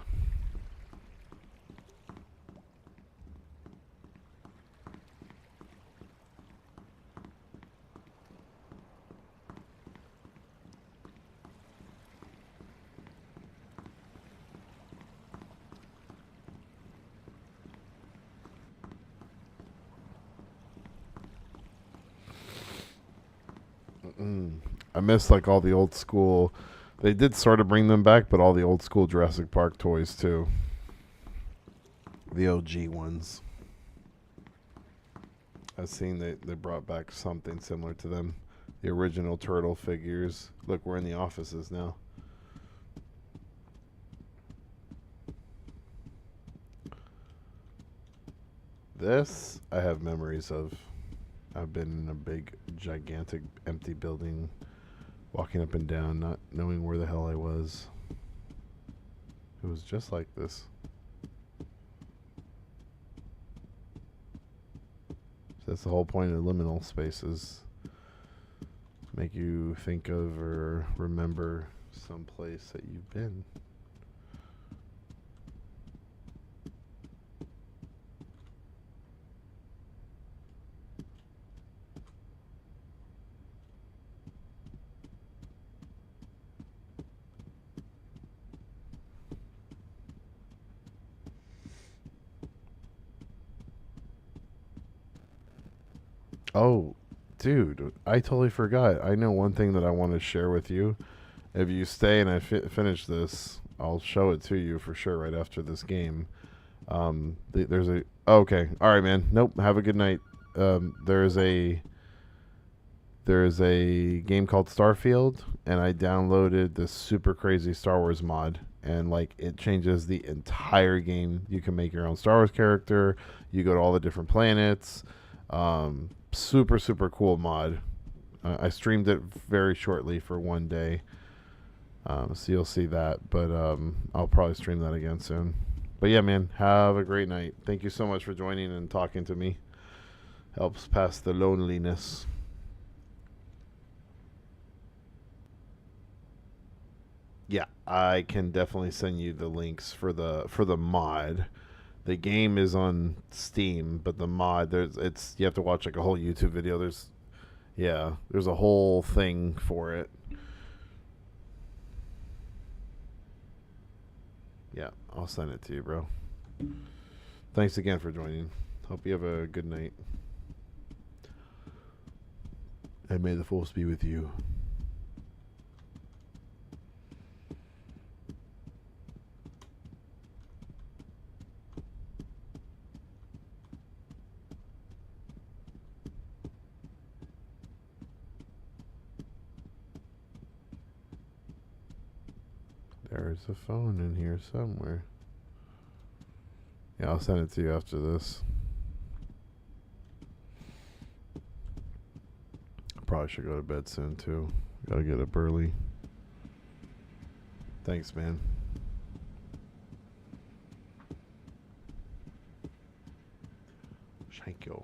I miss like all the old school. They did sort of bring them back, but all the old school Jurassic Park toys too. The OG ones. I've seen they brought back something similar to them. The original turtle figures. Look, we're in the offices now. This I have memories of. I've been in a big, gigantic, empty building, walking up and down, not knowing where the hell I was. It was just like this. So that's the whole point of liminal spaces. Make you think of or remember some place that you've been. Oh, dude, I totally forgot. I know one thing that I want to share with you. If you stay and I finish this, I'll show it to you for sure right after this game. There's a... Oh, okay. All right, man. Nope. Have a good night. There's a game called Starfield, and I downloaded this super crazy Star Wars mod, and like it changes the entire game. You can make your own Star Wars character. You go to all the different planets. Super, super cool mod. I streamed it very shortly for one day. So you'll see that. But I'll probably stream that again soon. But yeah, man, have a great night. Thank you so much for joining and talking to me. Helps pass the loneliness. Yeah, I can definitely send you the links for the mod. The game is on Steam, but the mod you have to watch like a whole YouTube video. There's a whole thing for it. Yeah, I'll send it to you, bro. Thanks again for joining. Hope you have a good night. And may the force be with you. There's a phone in here somewhere. Yeah, I'll send it to you after this. Probably should go to bed soon too. Gotta get up early. Thanks, man. Thank you.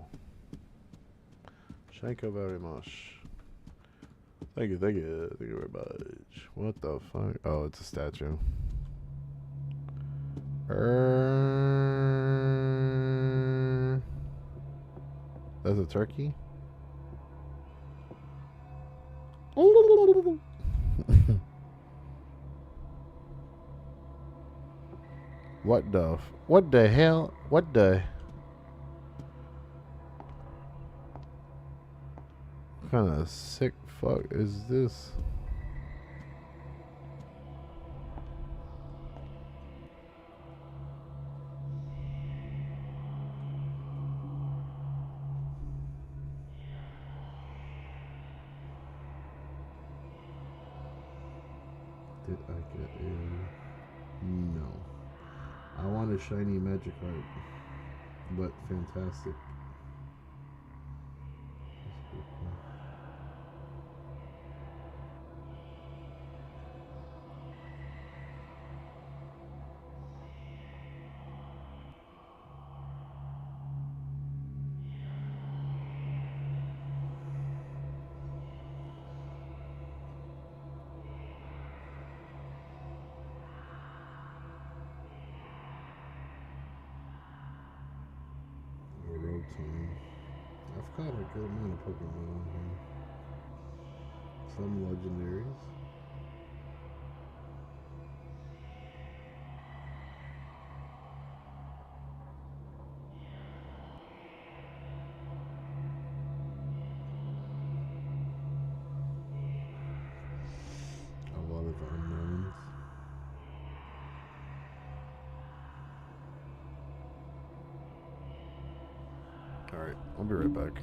Thank you very much. Thank you very much. What the fuck? Oh, it's a statue. That's a turkey? What the hell? What the... What kind of sick fuck is this? Did I get a... No. I want a shiny magic heart. But fantastic. Time. I've caught a good amount of Pokemon on here. Some legendaries. A lot of unknowns. Alright, I'll be right back.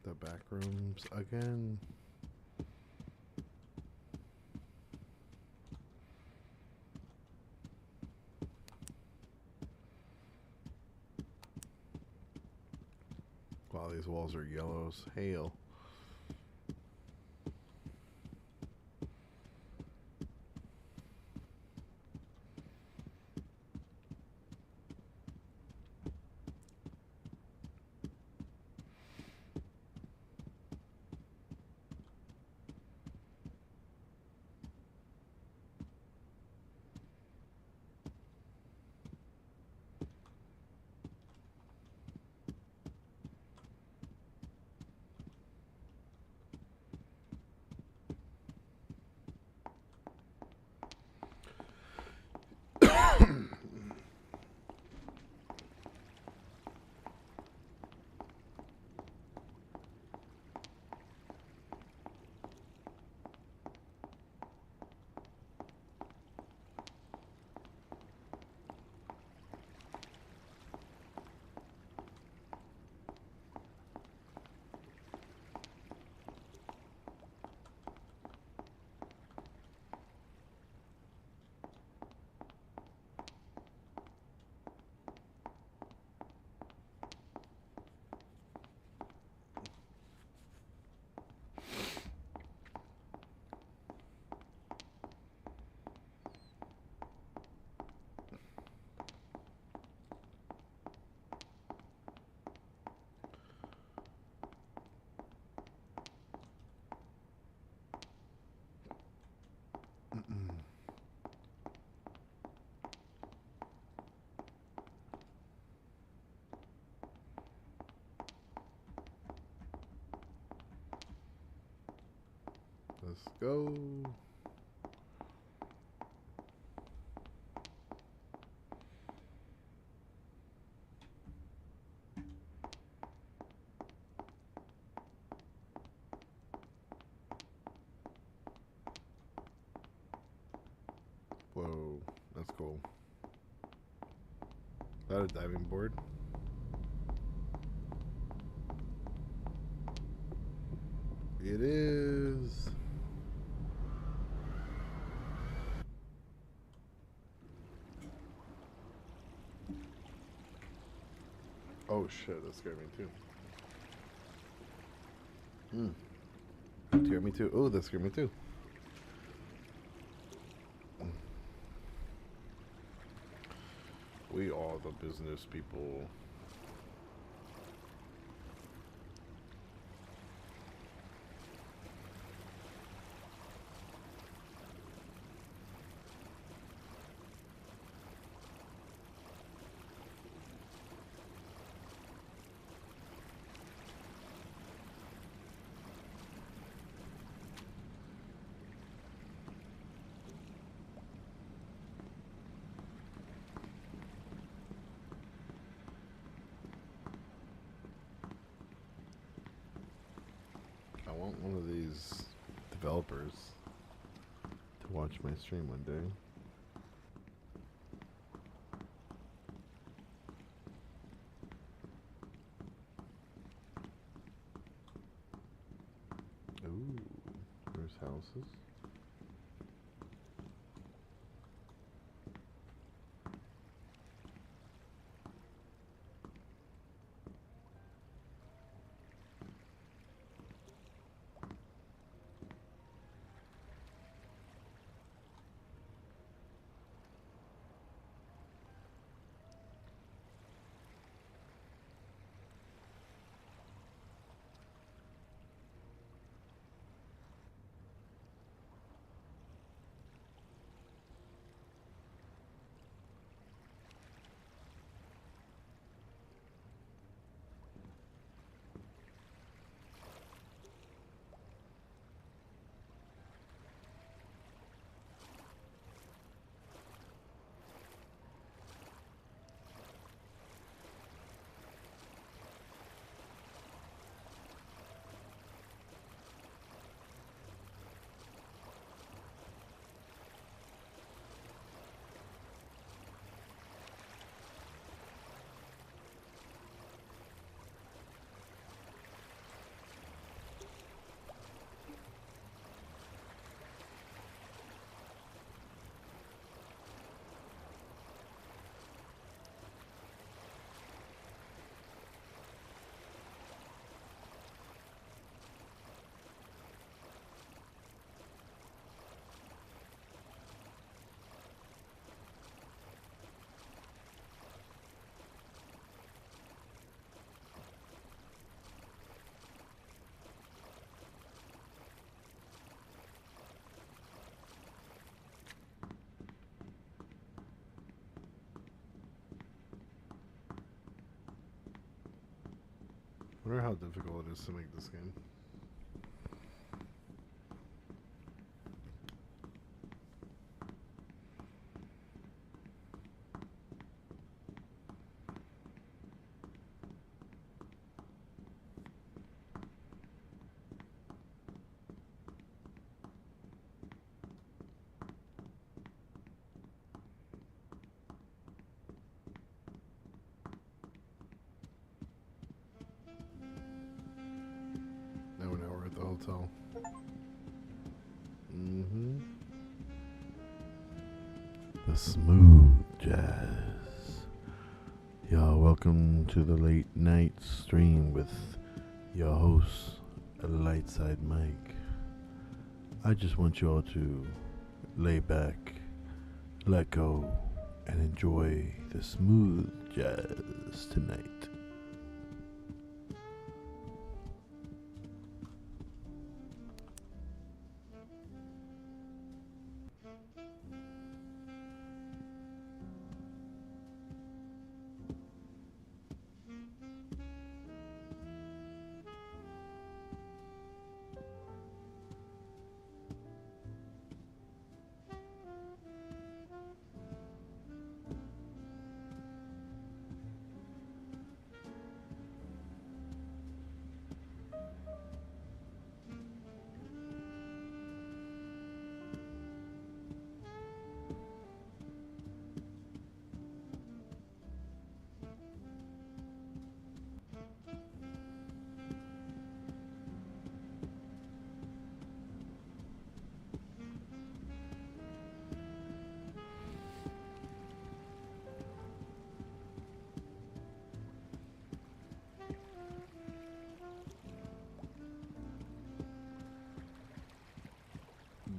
the back rooms again. Wow, these walls are yellow as hail. Let's go. Whoa, that's cool. Is that a diving board? It is. Oh shit, that scared me too. That scared me too. Oh, that scared me too. We are the business people. I want one of these developers to watch my stream one day. Ooh, there's houses. wonder how difficult it is to make this game. Now we're at the hotel. Mm-hmm. The smooth jazz. Y'all, welcome to the late night stream with your host, Lightsidemike. I just want you all to lay back, let go, and enjoy the smooth jazz tonight.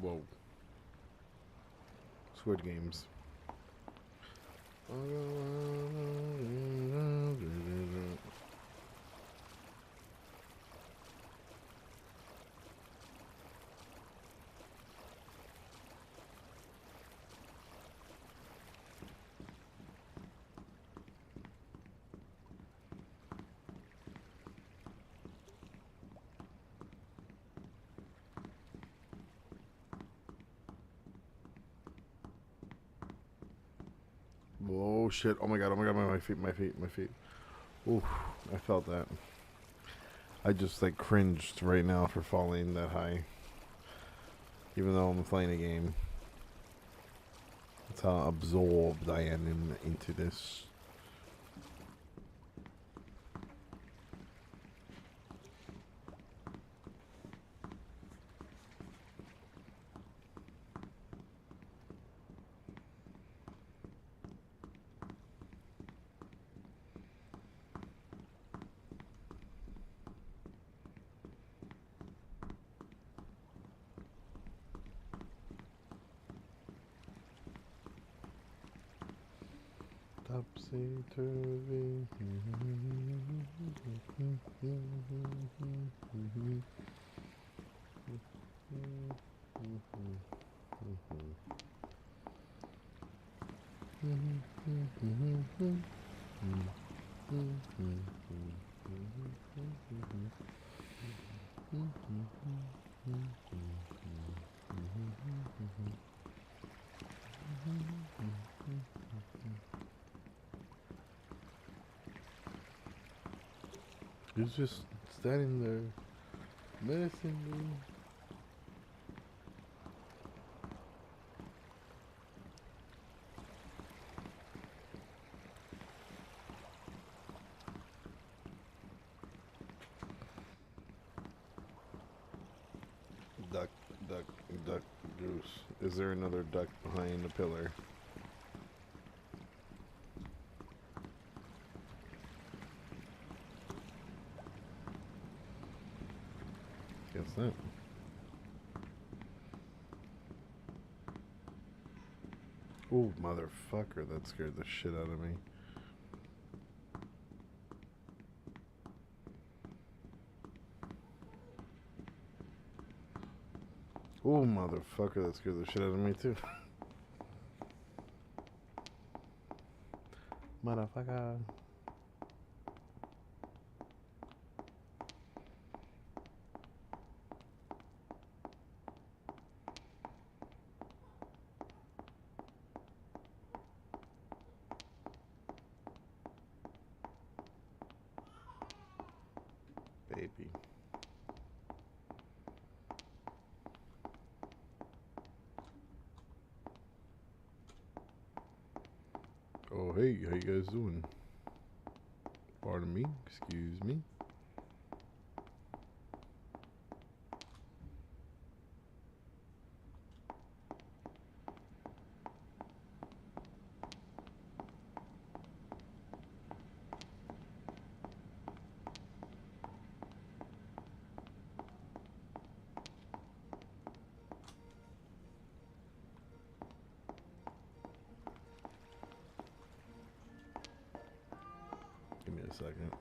Whoa. Squid Games. Oh shit, oh my god, my feet. Oof, I felt that. I just like cringed right now for falling that high. Even though I'm playing a game. That's how absorbed I am into this. Topsy-turvy. He's just standing there, menacing me. Duck, goose. Is there another duck behind the pillar? Guess not. Oh, motherfucker, that scared the shit out of me. Oh, motherfucker, that scared the shit out of me, too. Motherfucker. baby. Oh, hey, how you guys doing? Pardon me, excuse me. Give me a second.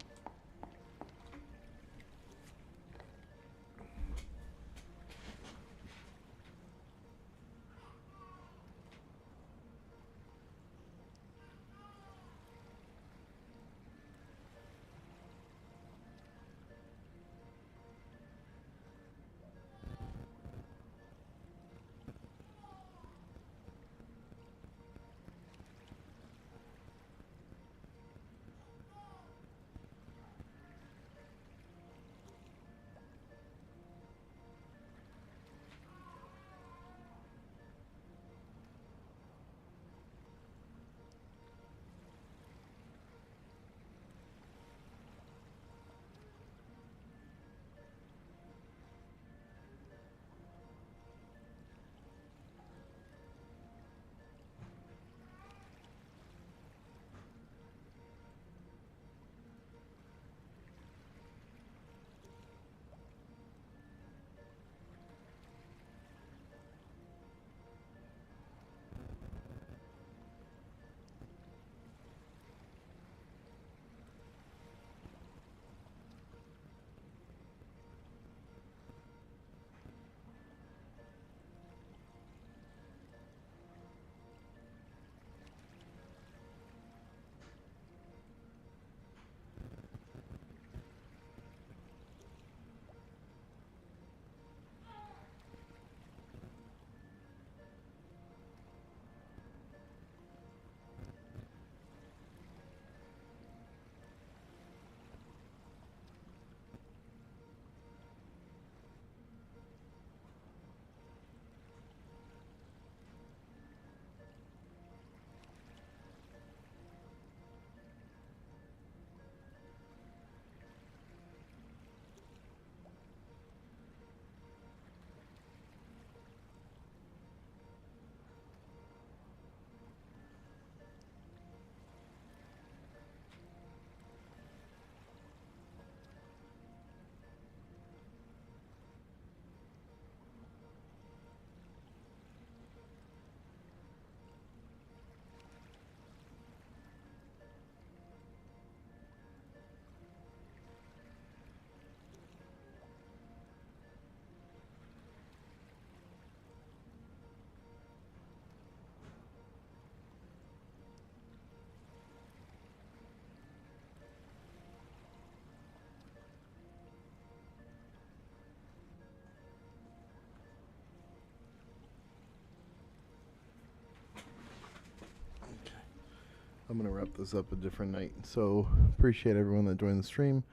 I'm going to wrap this up a different night. So, appreciate everyone that joined the stream.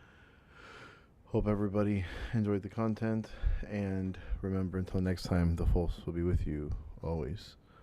Hope everybody enjoyed the content. And remember, until next time, the Force will be with you always.